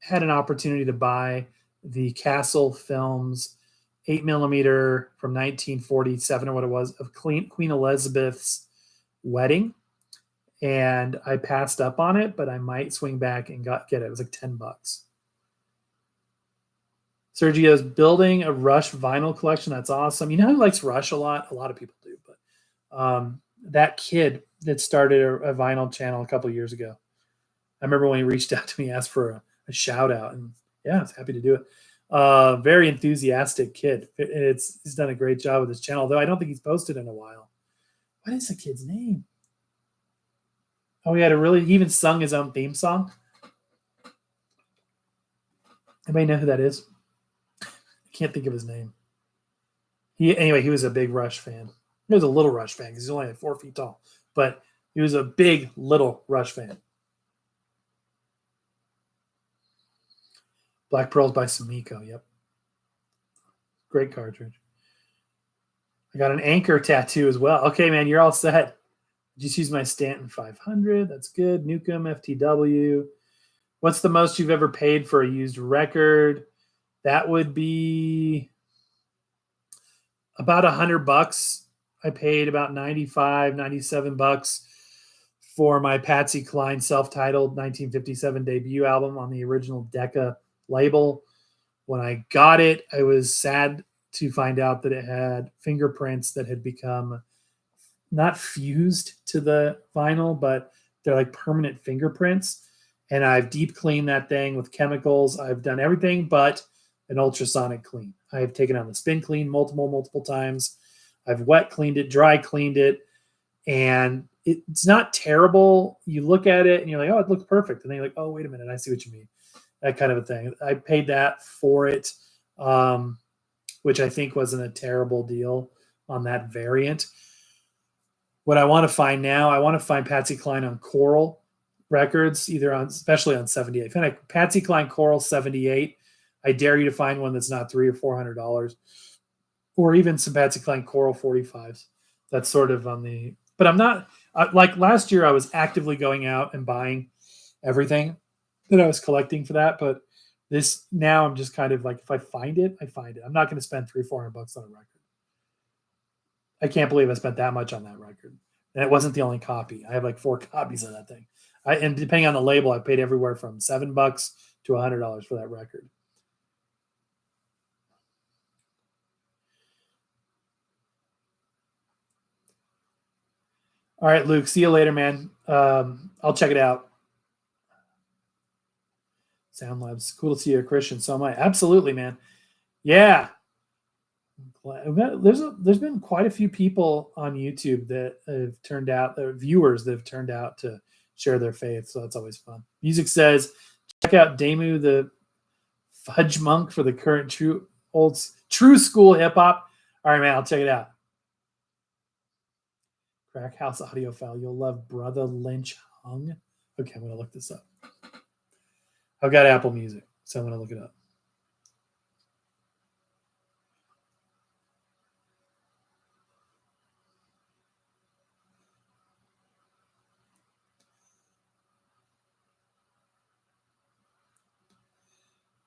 had an opportunity to buy the Castle Films 8mm from 1947 or what it was of Queen Elizabeth's wedding. And I passed up on it, but I might swing back and get it. It was like $10. Sergio's building a Rush vinyl collection. That's awesome. You know who likes Rush a lot? A lot of people do, but that kid that started a vinyl channel a couple of years ago. I remember when he reached out to me, asked for a shout out, and yeah, I was happy to do it. Very enthusiastic kid. He's done a great job with his channel, though I don't think he's posted in a while. What is the kid's name? Oh, he even sung his own theme song. Anybody know who that is? I can't think of his name. He was a big Rush fan. He was a Little Rush fan because he's only like 4 feet tall, but he was a big Little Rush fan. Black Pearls by Sumiko. Yep. Great cartridge. I got an Anchor tattoo as well. Okay, man, you're all set. Just use my Stanton 500. That's good. Newcomb FTW. What's the most you've ever paid for a used record? That would be about $100. I paid about $95, $97 for my Patsy Cline self-titled 1957 debut album on the original Decca label. When I got it, I was sad to find out that it had fingerprints that had become not fused to the vinyl, but they're like permanent fingerprints. And I've deep cleaned that thing with chemicals. I've done everything but an ultrasonic clean. I have taken on the spin clean multiple times. I've wet cleaned it, dry cleaned it, and it's not terrible. You look at it and you're like, oh, it looks perfect. And then you're like, oh, wait a minute, I see what you mean. That kind of a thing. I paid that for it, which I think wasn't a terrible deal on that variant. What I want to find now, I want to find Patsy Cline on Coral records, especially on 78. Find a Patsy Cline Coral 78. I dare you to find one that's not $300 or $400, or even some Patsy Cline Coral 45s. That's sort of on the. But I'm not like last year. I was actively going out and buying everything that I was collecting for that. But this now, I'm just kind of like, if I find it, I find it. I'm not going to spend $300-$400 on a record. I can't believe I spent that much on that record. And it wasn't the only copy. I have like 4 copies of that thing. And depending on the label, I paid everywhere from $7 to $100 for that record. All right, Luke, see you later, man. I'll check it out. Sound Labs, cool to see you, Christian. So am I. Absolutely, man. Yeah. There's been quite a few people on YouTube that have turned out, viewers that have turned out to share their faith. So that's always fun. Music says, check out Damu the Fudge Monk for the current true school hip hop. All right, man, I'll check it out. Crack House audiophile. You'll love Brother Lynch Hung. Okay, I'm going to look this up. I've got Apple Music, so I'm going to look it up.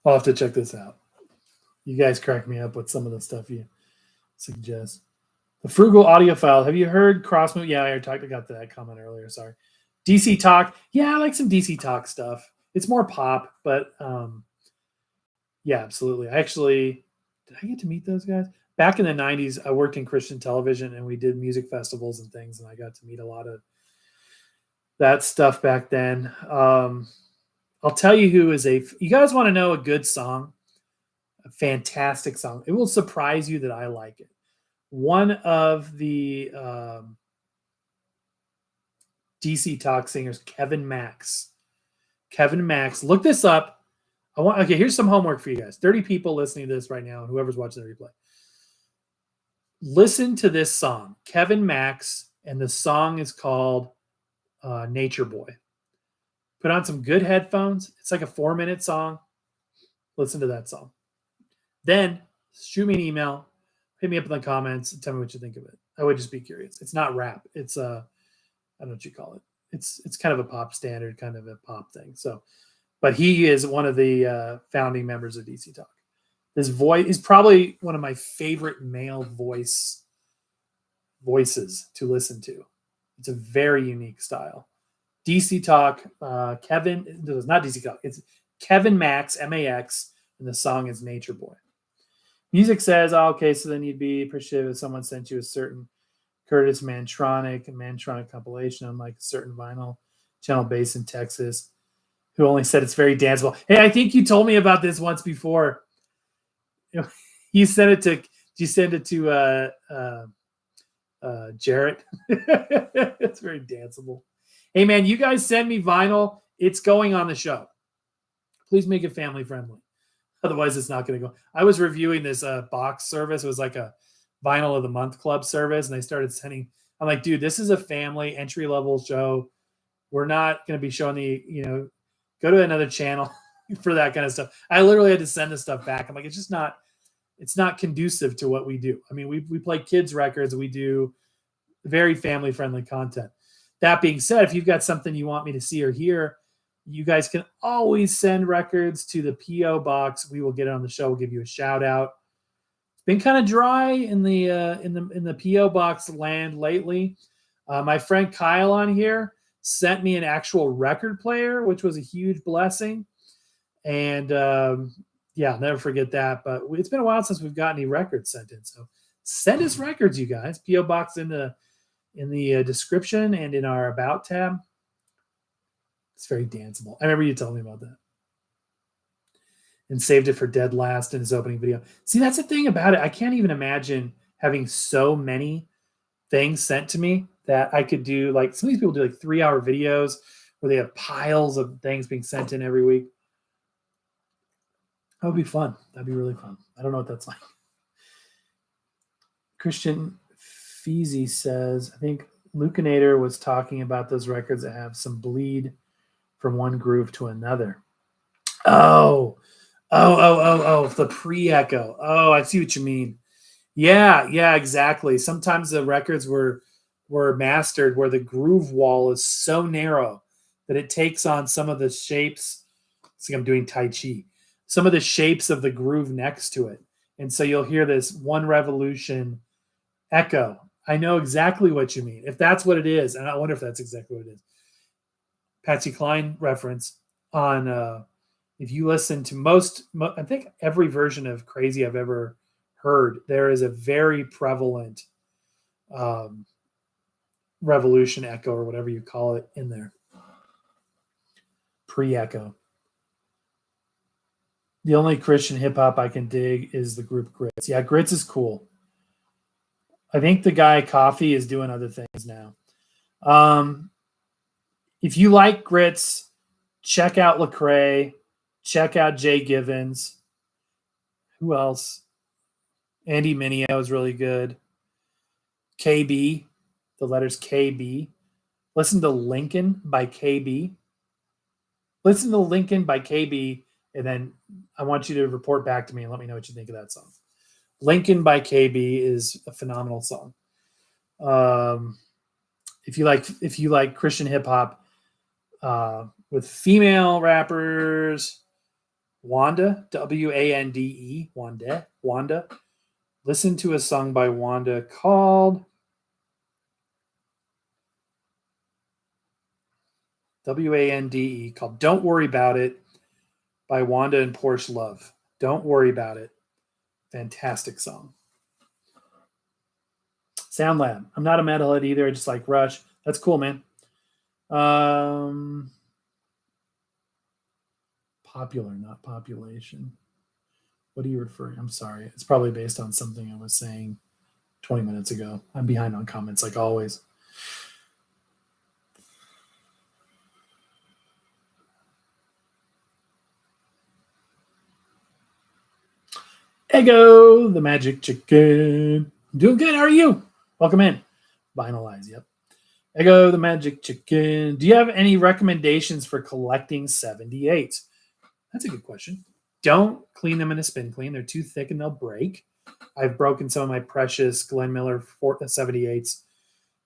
I'll have to check this out. You guys crack me up with some of the stuff you suggest. The Frugal Audiophile. Have you heard Crossmove? Yeah, I got that comment earlier. Sorry. DC Talk. Yeah, I like some DC Talk stuff. It's more pop, but yeah, absolutely. Did I get to meet those guys? Back in the 90s, I worked in Christian television and we did music festivals and things, and I got to meet a lot of that stuff back then. I'll tell you who is you guys want to know a good song? A fantastic song. It will surprise you that I like it. One of the DC Talk singers, Kevin Max. Kevin Max. Look this up. Okay, here's some homework for you guys. 30 people listening to this right now, and whoever's watching the replay. Listen to this song, Kevin Max, and the song is called Nature Boy. Put on some good headphones. It's like a 4-minute song. Listen to that song. Then shoot me an email, hit me up in the comments, and tell me what you think of it. I would just be curious. It's not rap. It's I don't know what you call it. It's kind of a pop standard, kind of a pop thing. So, but he is one of the founding members of DC Talk. His voice is probably one of my favorite male voices to listen to. It's a very unique style. DC Talk, Kevin, no, it's not DC Talk. It's Kevin Max, MAX, and the song is Nature Boy. Music says, oh, okay, so then you'd be appreciative if someone sent you a certain Curtis Mantronic compilation on like a certain vinyl channel based in Texas, who only said it's very danceable. Hey, I think you told me about this once before. You sent it to, did you send it to Jarrett? It's very danceable. Hey, man, you guys send me vinyl. It's going on the show. Please make it family friendly. Otherwise, it's not going to go. I was reviewing this box service. It was like a vinyl of the month club service. And they started sending, I'm like, dude, this is a family entry level show. We're not going to be showing go to another channel for that kind of stuff. I literally had to send this stuff back. I'm like, it's not conducive to what we do. I mean, we play kids records. We do very family friendly content. That being said, if you've got something you want me to see or hear, you guys can always send records to the P.O. box. We will get it on the show. We'll give you a shout out. It's been kind of dry in the P.O. box land lately. My friend Kyle on here sent me an actual record player, which was a huge blessing. And yeah, I'll never forget that. But it's been a while since we've got any records sent in. So send us records, you guys. P.O. box in the description and in our About tab. It's very danceable. I remember you telling me about that. And saved it for dead last in his opening video. See, that's the thing about it. I can't even imagine having so many things sent to me that I could do. Like some of these people do like 3-hour videos where they have piles of things being sent in every week. That would be fun. That'd be really fun. I don't know what that's like. Christian Feezy says, I think Lucanator was talking about those records that have some bleed from one groove to another. Oh, the pre-echo. Oh, I see what you mean. Yeah, exactly. Sometimes the records were mastered where the groove wall is so narrow that it takes on some of the shapes. It's like I'm doing Tai Chi. Some of the shapes of the groove next to it. And so you'll hear this one revolution echo. I know exactly what you mean. If that's what it is, and I wonder if that's exactly what it is. Patsy Cline reference on if you listen to I think every version of Crazy I've ever heard, there is a very prevalent revolution echo or whatever you call it in there. Pre-echo. The only Christian hip hop I can dig is the group Grits. Yeah, Grits is cool. I think the guy Coffee is doing other things now. If you like Grits, check out Lecrae, check out Jay Givens. Who else? Andy Mineo is really good. KB. the letters KB. Listen to Lincoln by KB. Listen to Lincoln by KB, and then I want you to report back to me and let me know what you think of that song. Lincoln by KB is a phenomenal song. If you like Christian hip hop with female rappers, Wanda, Wande, Wanda. Listen to a song by Wanda called Wande called "Don't Worry About It" by Wanda and Porsche Love. Don't worry about it. Fantastic song. Sound Lab. I'm not a metalhead either. I just like Rush. That's cool, man. Popular, not population. What are you referring? I'm sorry. It's probably based on something I was saying 20 minutes ago. I'm behind on comments like always. Ego, the magic chicken. Doing good. How are you? Welcome in. Vinylize. Yep. Ego, the magic chicken. Do you have any recommendations for collecting 78s? That's a good question. Don't clean them in a spin clean. They're too thick and they'll break. I've broken some of my precious Glenn Miller 78s.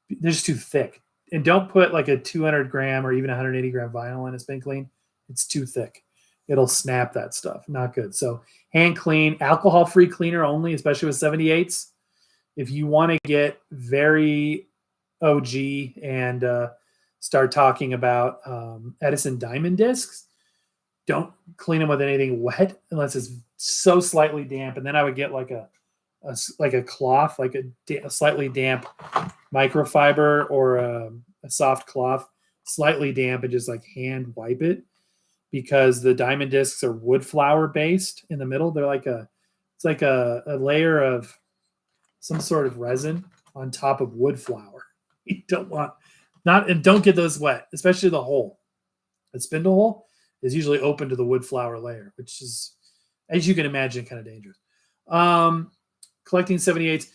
They're just too thick. And don't put like a 200 gram or even 180 gram vinyl in a spin clean. It's too thick. It'll snap that stuff. Not good. So hand clean, alcohol-free cleaner only, especially with 78s. If you want to get very OG and start talking about Edison diamond discs, don't clean them with anything wet unless it's so slightly damp. And then I would get like a cloth, like a slightly damp microfiber or a soft cloth, slightly damp, and just like hand wipe it, because the diamond discs are wood flour based in the middle. They're like it's like a layer of some sort of resin on top of wood flour. You don't want and don't get those wet, especially the hole. The spindle hole is usually open to the wood flour layer, which is, as you can imagine, kind of dangerous. Collecting 78s,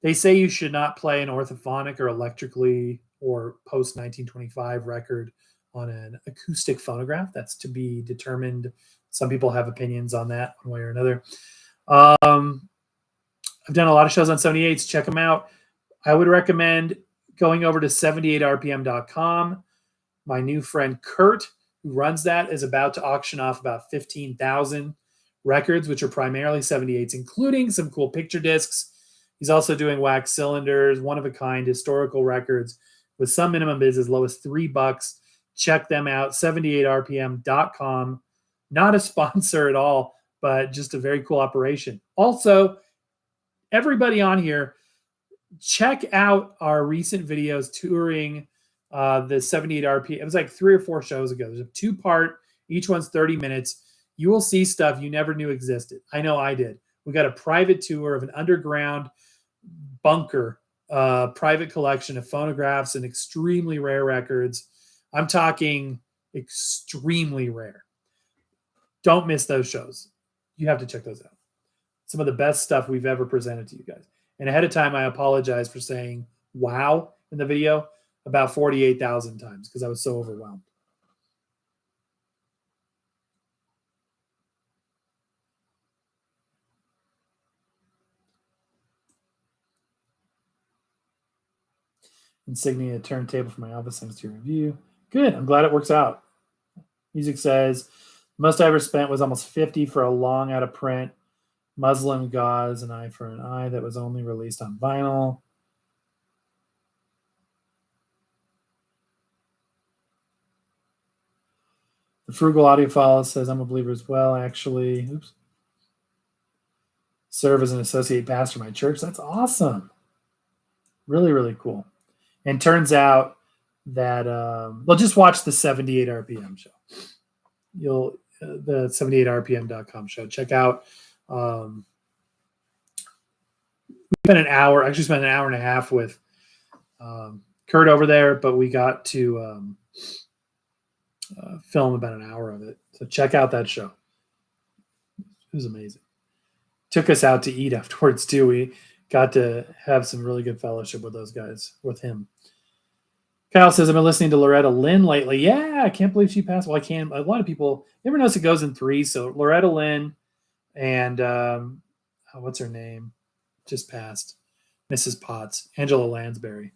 they say you should not play an orthophonic or electrically or post 1925 record on an acoustic phonograph. That's to be determined. Some people have opinions on that one way or another. I've done a lot of shows on 78s. Check them out. I would recommend going over to 78rpm.com. My new friend Kurt, who runs that, is about to auction off about 15,000 records, which are primarily 78s, including some cool picture discs. He's also doing wax cylinders, one-of-a-kind historical records with some minimum bids as low as $3. Check them out, 78rpm.com. Not a sponsor at all, but just a very cool operation. Also, everybody on here, check out our recent videos touring the 78 RPM. It was like 3 or 4 shows ago. There's a 2-part. Each one's 30 minutes. You will see stuff you never knew existed. I know I did. We got a private tour of an underground bunker, private collection of phonographs and extremely rare records. I'm talking extremely rare. Don't miss those shows. You have to check those out. Some of the best stuff we've ever presented to you guys. And ahead of time, I apologize for saying wow in the video about 48,000 times because I was so overwhelmed. Insignia turntable for my office. Thanks to your review. Good. I'm glad it works out. Music says, most I ever spent was almost 50 for a long out of print muslin gauze, an eye for an eye that was only released on vinyl. The Frugal Audiophile says, I'm a believer as well, actually. Oops. Serve as an associate pastor of my church. That's awesome. Really, really cool. And turns out that, well, just watch the 78 RPM show. You'll, the 78rpm.com show. Check out, we spent an hour and a half with Kurt over there, but we got to film about an hour of it. So check out that show. It was amazing. Took us out to eat afterwards too. got to have some really good fellowship with those guys, with him. Kyle says, I've been listening to Loretta Lynn lately. Yeah, I can't believe she passed. Well, I can. A lot of people, never notice it goes in threes. So Loretta Lynn and what's her name? Just passed. Mrs. Potts, Angela Lansbury.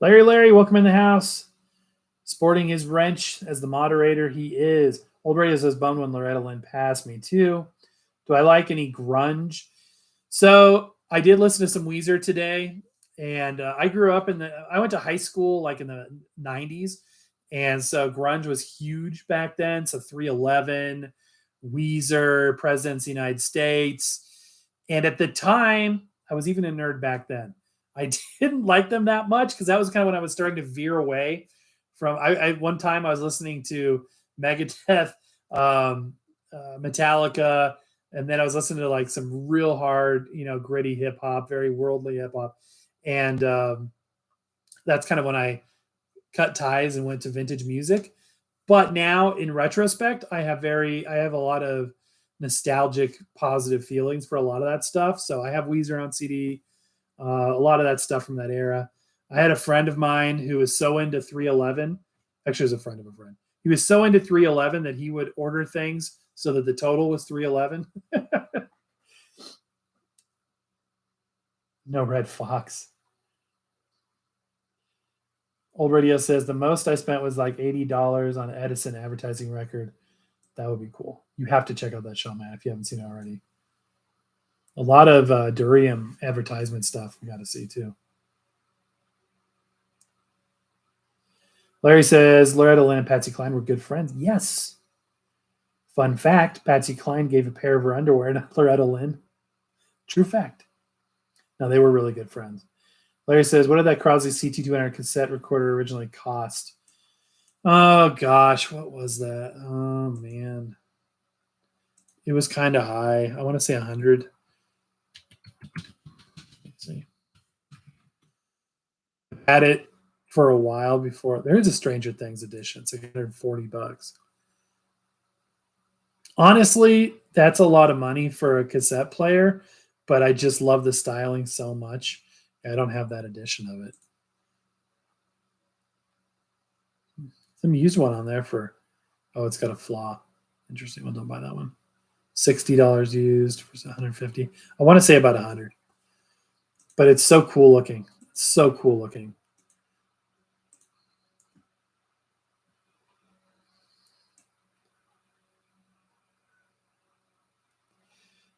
Larry, welcome in the house. Sporting his wrench as the moderator, he is. Old Radio says, bummed when Loretta Lynn passed. Me too. Do I like any grunge? So I did listen to some Weezer today, and I grew up I went to high school like in the 90s, and so grunge was huge back then. So 311, Weezer, Presidents of the United States. And at the time, I was even a nerd back then. I didn't like them that much because that was kind of when I was starting to veer away from. One time I was listening to Megadeth, Metallica, and then I was listening to like some real hard, gritty hip hop, very worldly hip hop, and that's kind of when I cut ties and went to vintage music. But now, in retrospect, I have a lot of nostalgic, positive feelings for a lot of that stuff. So I have Weezer on CD, a lot of that stuff from that era. I had a friend of mine who was so into 311. Actually, it was a friend of a friend. He was so into 311 that he would order things so that the total was 311. No Red Fox. Old Radio says the most I spent was like $80 on an Edison advertising record. That would be cool. You have to check out that show, man, if you haven't seen it already. A lot of Durium advertisement stuff we got to see too. Larry says Loretta Lynn and Patsy Cline were good friends. Yes. Fun fact, Patsy Cline gave a pair of her underwear to Loretta Lynn. True fact. No, they were really good friends. Larry says, what did that Crosley C200 cassette recorder originally cost? Oh, gosh, what was that? Oh, man. It was kind of high. I want to say 100. Let's see. I had it for a while before. There is a Stranger Things edition. It's like $140. Honestly, that's a lot of money for a cassette player, but I just love the styling so much. I don't have that edition of it. Some used one on there for, it's got a flaw. Interesting. Well, don't buy that one. $60 used for $150. I want to say about $100, but it's so cool looking. It's so cool looking.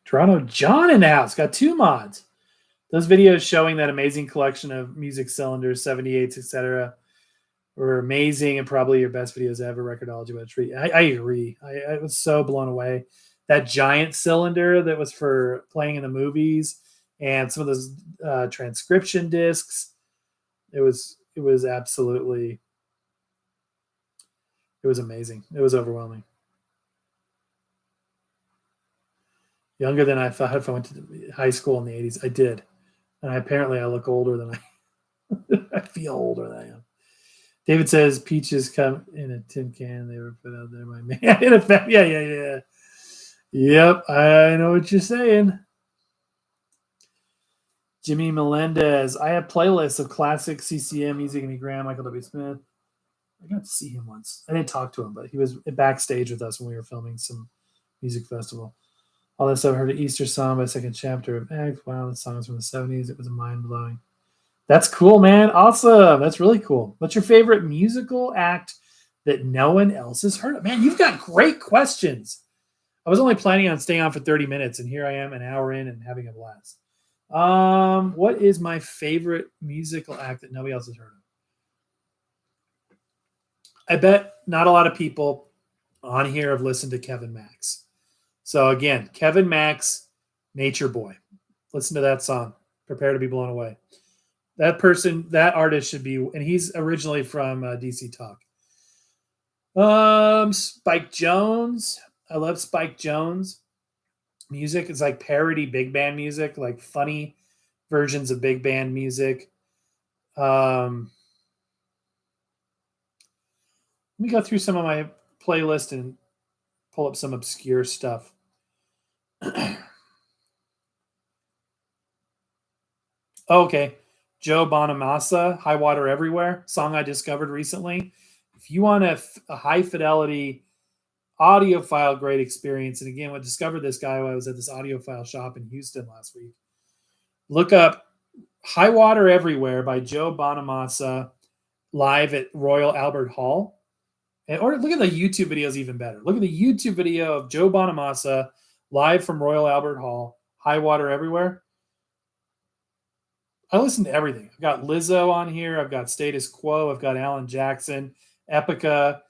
Toronto John in the house got 2 mods. Those videos showing that amazing collection of music cylinders, 78s, etc., were amazing and probably your best videos ever. Record-ology, what a treat. I agree. I was so blown away. That giant cylinder that was for playing in the movies, and some of those transcription discs. It was absolutely. It was amazing. It was overwhelming. Younger than I thought if I went to high school in the 80s. I did. And apparently I look older than I feel older than I am. David says peaches come in a tin can. They were put out there by me. Yeah. Yep, I know what you're saying. Jimmy Melendez. I have playlists of classic CCM music, Amy Graham, Michael W. Smith. I got to see him once. I didn't talk to him, but he was backstage with us when we were filming some music festival. All this I've heard of Easter Song by Second Chapter of X. Wow, the song is from the 70s. It was mind-blowing. That's cool, man. Awesome. That's really cool. What's your favorite musical act that no one else has heard of? Man, you've got great questions. I was only planning on staying on for 30 minutes, and here I am an hour in and having a blast. What is my favorite musical act that nobody else has heard of? I bet not a lot of people on here have listened to Kevin Max. So again, Kevin Max, Nature Boy. Listen to that song. Prepare to be blown away. That artist should be, and he's originally from DC Talk. Spike Jones. I love Spike Jones. Music is like parody big band music, like funny versions of big band music. Let me go through some of my playlist and pull up some obscure stuff. Oh, okay. Joe Bonamassa, High Water Everywhere, song I discovered recently. If you want a high fidelity audiophile great experience, and again, I discovered this guy while I was at this audiophile shop in Houston last week. Look up High Water Everywhere by Joe Bonamassa live at Royal Albert Hall. Or look at the YouTube videos, even better. Look at the YouTube video of Joe Bonamassa live from Royal Albert Hall, High Water Everywhere. I listen to everything. I've got Lizzo on here. I've got Status Quo. I've got Alan Jackson, Epica.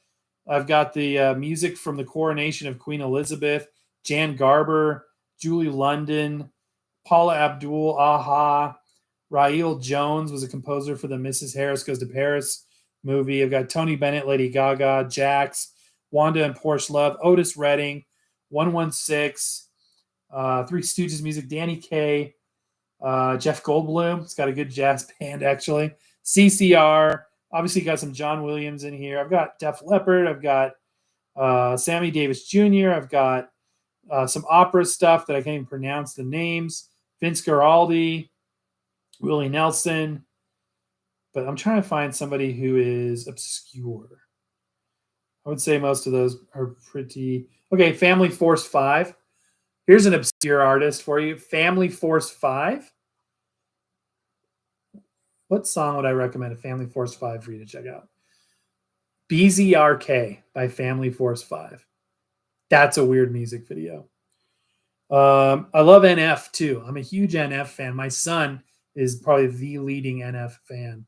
I've got the music from the coronation of Queen Elizabeth, Jan Garber, Julie London, Paula Abdul, Aha. Rael Jones was a composer for the Mrs. Harris Goes to Paris movie. I've got Tony Bennett, Lady Gaga, Jax, Wanda and Porsche Love, Otis Redding, 116, Three Stooges music, Danny Kaye, Jeff Goldblum. It's got a good jazz band, actually. CCR. Obviously, got some John Williams in here. I've got Def Leppard. I've got Sammy Davis Jr. I've got some opera stuff that I can't even pronounce the names. Vince Guaraldi, Willie Nelson. But I'm trying to find somebody who is obscure. I would say most of those are pretty... Okay, Family Force 5. Here's an obscure artist for you. Family Force 5. What song would I recommend a Family Force 5 for you to check out? BZRK by Family Force 5. That's a weird music video. I love NF too. I'm a huge NF fan. My son is probably the leading NF fan.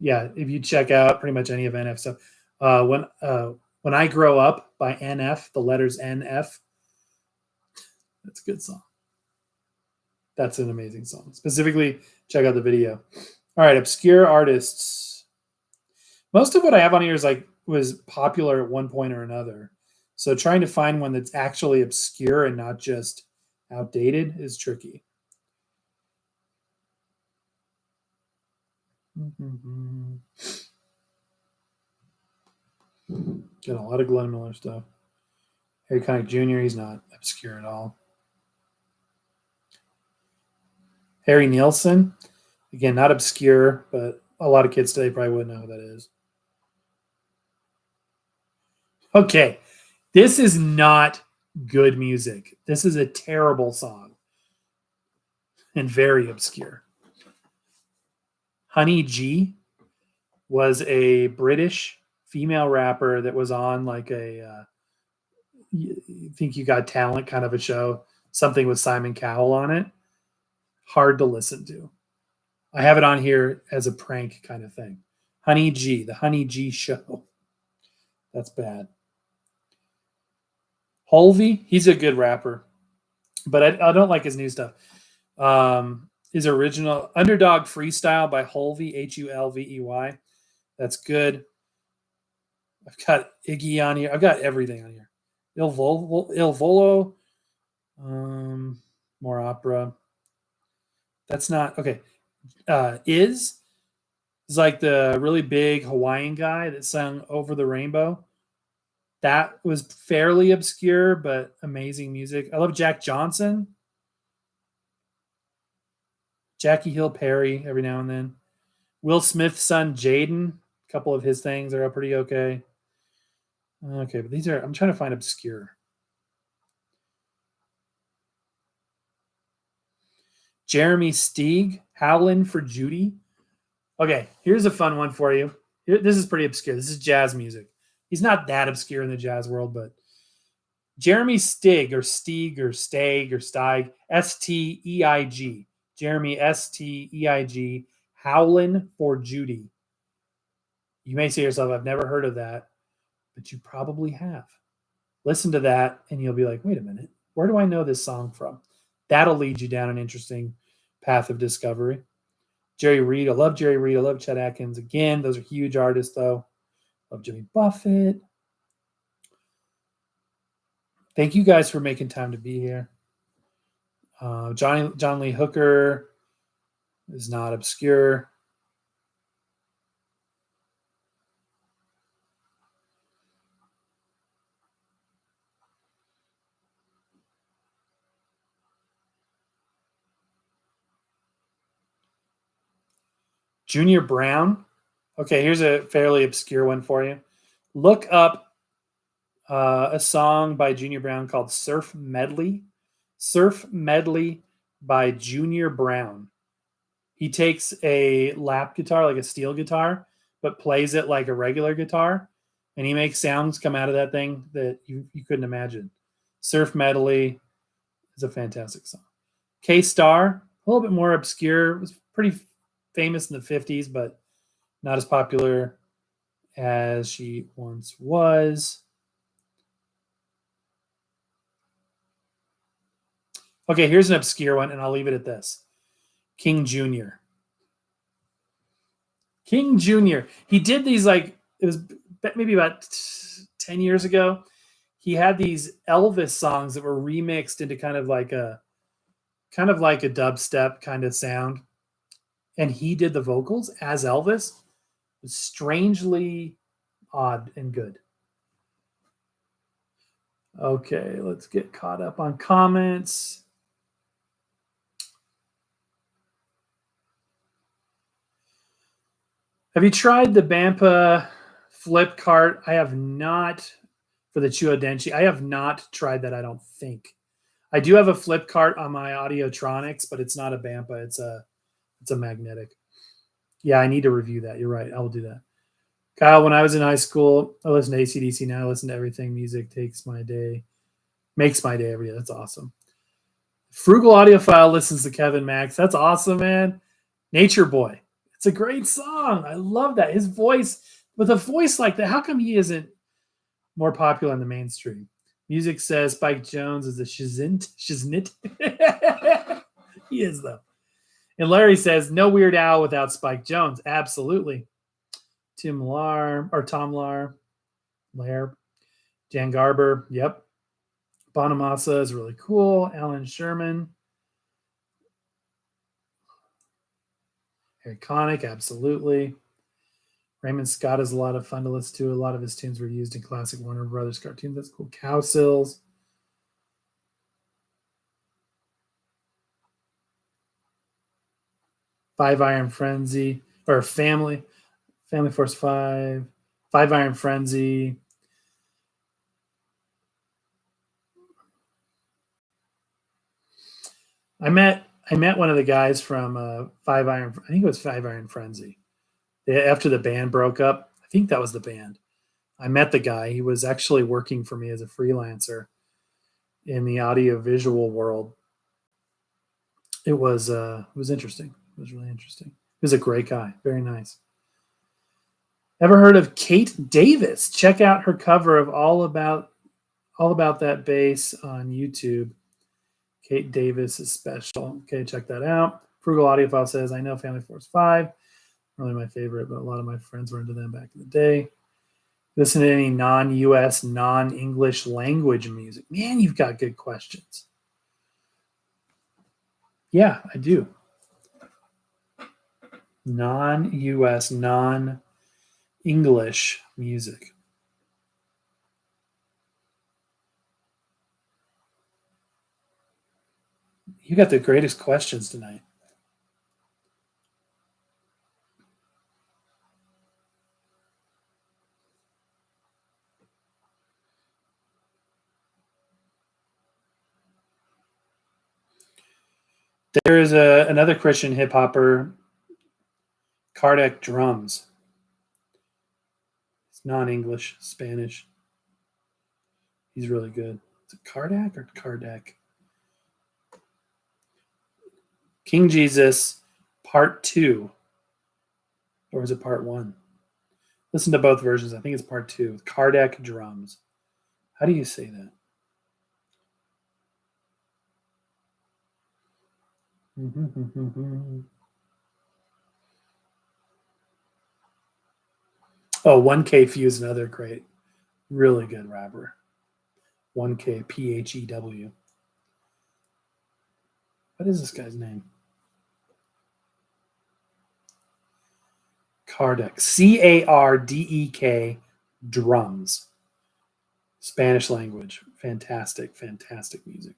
Yeah, if you check out pretty much any of NF stuff. When I Grow Up by NF, the letters NF, that's a good song. That's an amazing song. Specifically, check out the video. All right, obscure artists. Most of what I have on here is was popular at one point or another. So trying to find one that's actually obscure and not just outdated is tricky. Got a lot of Glenn Miller stuff. Harry Connick Jr., he's not obscure at all. Harry Nilsson, again, not obscure, but a lot of kids today probably wouldn't know who that is. Okay, this is not good music. This is a terrible song and very obscure. Honey G was a British female rapper that was on like a Think You Got Talent kind of a show, something with Simon Cowell on it. Hard to listen to. I have it on here as a prank kind of thing. Honey G, the Honey G show. That's bad. Hulvey, he's a good rapper, but I don't like his new stuff. His original Underdog Freestyle by Hulvey, Hulvey. That's good. I've got Iggy on here. I've got everything on here. Il Volo. More opera. That's not okay. Is like the really big Hawaiian guy that sang Over the Rainbow. That was fairly obscure, but amazing music. I love Jack Johnson. Jackie Hill Perry every now and then. Will Smith's son, Jaden. A couple of his things are pretty okay. Okay, but these are... I'm trying to find obscure. Jeremy Steig, Howlin' for Judy. Okay, here's a fun one for you. This is pretty obscure. This is jazz music. He's not that obscure in the jazz world, but Jeremy Steig or Steig or Steig or Steig, Steig. Jeremy Steig, Howlin' for Judy. You may say to yourself, I've never heard of that, but you probably have. Listen to that and you'll be like, wait a minute, where do I know this song from? That'll lead you down an interesting path of discovery. Jerry Reed. I love Jerry Reed. I love Chet Atkins. Again, those are huge artists, though. Love Jimmy Buffett. Thank you guys for making time to be here. John Lee Hooker is not obscure. Junior Brown. Okay, here's a fairly obscure one for you. Look up a song by Junior Brown called Surf Medley. Surf Medley by Junior Brown. He takes a lap guitar, like a steel guitar, but plays it like a regular guitar. And he makes sounds come out of that thing that you couldn't imagine. Surf Medley is a fantastic song. K-Star, a little bit more obscure. It was pretty famous in the 50s, but not as popular as she once was. Okay, here's an obscure one, and I'll leave it at this. King Jr. King Jr. He did these, like, it was maybe about 10 years ago. He had these Elvis songs that were remixed into kind of like a dubstep kind of sound. And he did the vocals as Elvis. It was strangely odd and good. Okay, let's get caught up on comments. Have you tried the Bampa flip cart? I have not. For the Chuo Denchi, I have not tried that, I don't think. I do have a flip cart on my Audiotronics, but it's not a Bampa. It's a magnetic. Yeah, I need to review that. You're right. I will do that. Kyle, when I was in high school, I listened to AC/DC. Now I listen to everything. Music makes my day every day. That's awesome. Frugal Audiophile listens to Kevin Max. That's awesome, man. Nature Boy. It's a great song. I love that. His voice, with a voice like that, how come he isn't more popular in the mainstream? Music says Spike Jones is a shiznit. He is, though. And Larry says, no Weird Al without Spike Jones. Absolutely. Tom Lair. Jan Garber. Yep. Bonamassa is really cool. Alan Sherman. Harry Connick, absolutely. Raymond Scott is a lot of fun to listen to. A lot of his tunes were used in classic Warner Brothers cartoons. That's cool. Cowsills. Five Iron Frenzy. Or Family Force 5. Five Iron Frenzy. I met one of the guys from Five Iron. I think it was Five Iron Frenzy. After the band broke up, I think that was the band. I met the guy. He was actually working for me as a freelancer in the audio-visual world. It was interesting. It was really interesting. He was a great guy. Very nice. Ever heard of Kate Davis? Check out her cover of All About That Bass on YouTube. Kate Davis is special. Okay, check that out. Frugal Audiophile says, I know Family Force 5. Really my favorite, but a lot of my friends were into them back in the day. Listen to any non-US, non-English language music. Man, you've got good questions. Yeah, I do. Non-US, non-English music. You got the greatest questions tonight. There is another Christian hip hopper, Kardec Drums. It's non-English, Spanish. He's really good. Is it Kardec or Kardec? King Jesus, Part 2. Or is it Part 1? Listen to both versions. I think it's Part 2. Kardec Drums. How do you say that? Oh, 1K Fuse, another great, really good rapper. 1K PHEW. What is this guy's name? Kardec. Cardek Drums. Spanish language. Fantastic, fantastic music.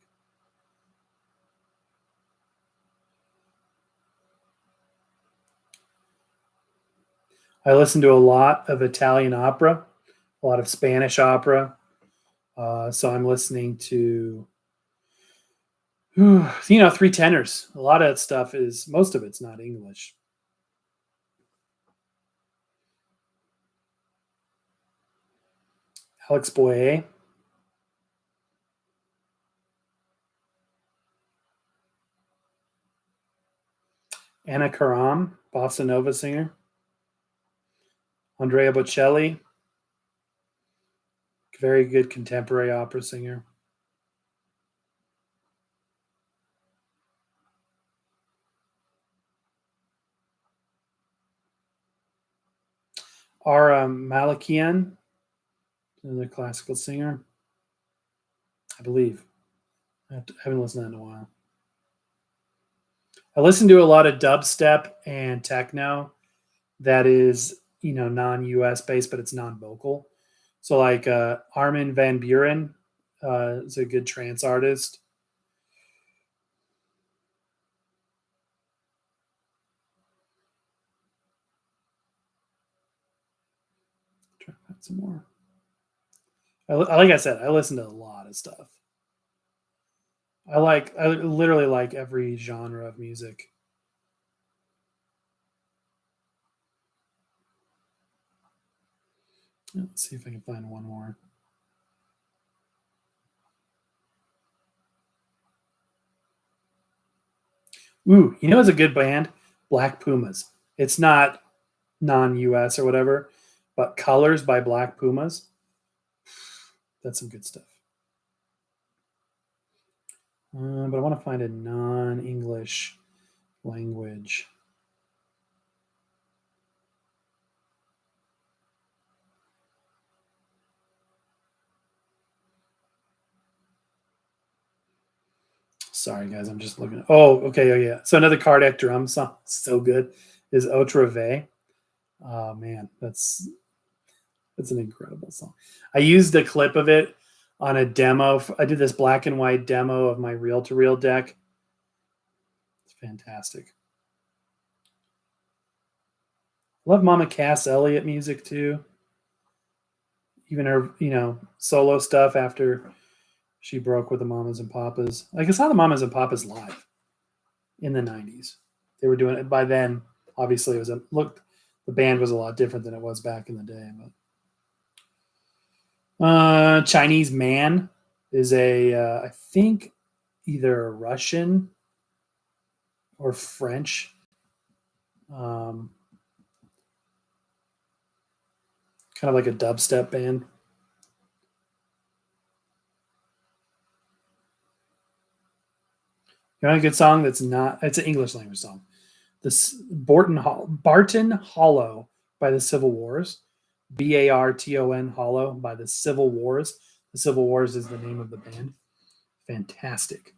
I listen to a lot of Italian opera, a lot of Spanish opera. So I'm listening to, three tenors. A lot of that stuff most of it's not English. Alex Boyer. Anna Karam, bossa nova singer. Andrea Bocelli, very good contemporary opera singer. Ara Malakian, another classical singer, I believe. I haven't listened to that in a while. I listen to a lot of dubstep and techno that is, non-US based, but it's non-vocal. So like Armin van Buren is a good trance artist. Try to find some more. Like I said, I listen to a lot of stuff. I literally like every genre of music. Let's see if I can find one more. Ooh, it's a good band? Black Pumas. It's not non-US or whatever, but Colors by Black Pumas. That's some good stuff. But I want to find a non-English language. Sorry, guys, I'm just looking. Oh, okay, oh yeah. So another cardiac drum song, so good, is Autre Ve. Oh man, that's an incredible song. I used a clip of it on a demo. I did this black and white demo of my reel-to-reel deck. It's fantastic. Love Mama Cass Elliot music too. Even her, solo stuff after she broke with the Mamas and Papas. Like I saw the Mamas and Papas live in the 90s. They were doing it by then. Obviously, the band was a lot different than it was back in the day. But Chinese Man is I think either Russian or French. Kind of like a dubstep band. A good song it's an English language song. This Barton Hollow by the Civil Wars. Barton Hollow by the Civil Wars. The Civil Wars is the name of the band. Fantastic.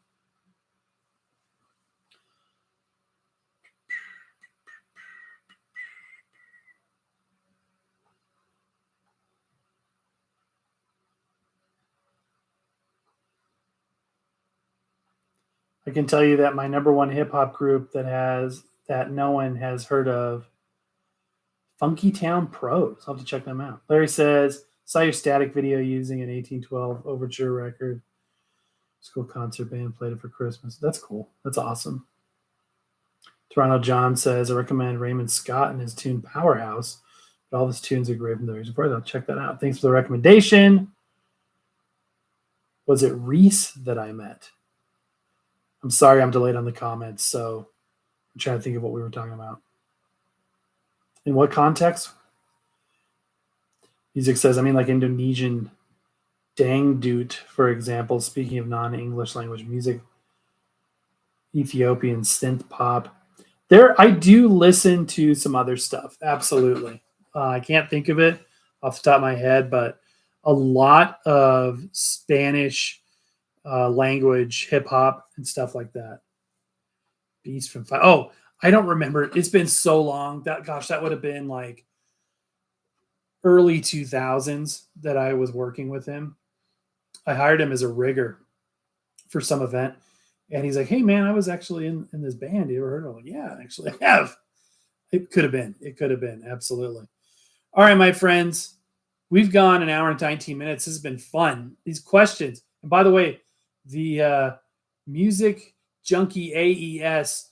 I can tell you that my number one hip hop group that no one has heard of, Funky Town Pros. I'll have to check them out. Larry says, saw your static video using an 1812 Overture record. School concert band played it for Christmas. That's cool. That's awesome. Toronto John says, I recommend Raymond Scott and his tune Powerhouse. But all of his tunes are great from the years before. I'll check that out. Thanks for the recommendation. Was it Reese that I met? I'm sorry I'm delayed on the comments, so I'm trying to think of what we were talking about. In what context? Music says, I mean, like Indonesian dangdut, for example, speaking of non-English language music, Ethiopian synth pop. I do listen to some other stuff, absolutely. I can't think of it off the top of my head, but a lot of Spanish language, hip hop, and stuff like that. Beast from Fire. Oh, I don't remember. It's been so long. That would have been like early 2000s that I was working with him. I hired him as a rigger for some event. And he's like, hey, man, I was actually in this band. You ever heard of it? Like, yeah, actually, I have. It could have been. Absolutely. All right, my friends, we've gone an hour and 19 minutes. This has been fun. These questions, and by the way, the Music Junkie AES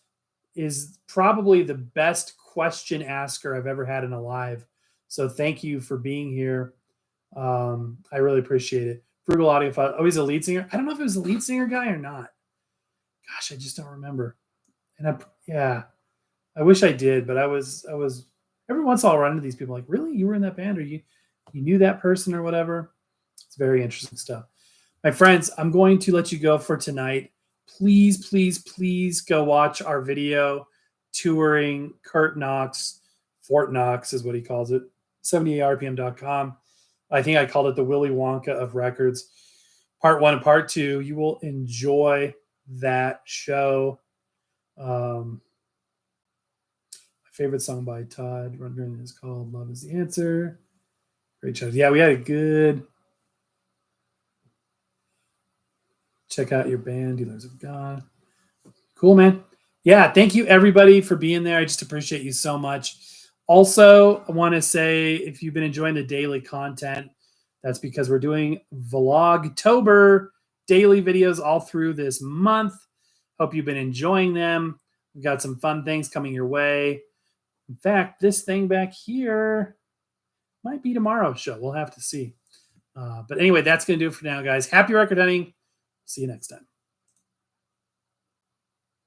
is probably the best question asker I've ever had in a live. So thank you for being here. I really appreciate it. Frugal Audio File. Oh, he's a lead singer. I don't know if it was a lead singer guy or not. Gosh, I just don't remember. And yeah, I wish I did, but I was every once in a while I run into these people like, really, you were in that band, or you knew that person or whatever. It's very interesting stuff. My friends, I'm going to let you go for tonight. Please, please, please go watch our video touring Kurt Knox. Fort Knox is what he calls it. 78rpm.com. I think I called it the Willy Wonka of records. Part 1 and Part 2. You will enjoy that show. My favorite song by Todd Rundgren is called Love is the Answer. Great show. Yeah, we had a good... Check out your band, Dealers of God. Cool, man. Yeah, thank you, everybody, for being there. I just appreciate you so much. Also, I want to say, if you've been enjoying the daily content, that's because we're doing Vlogtober daily videos all through this month. Hope you've been enjoying them. We've got some fun things coming your way. In fact, this thing back here might be tomorrow's show. We'll have to see. But anyway, that's going to do it for now, guys. Happy record hunting. See you next time.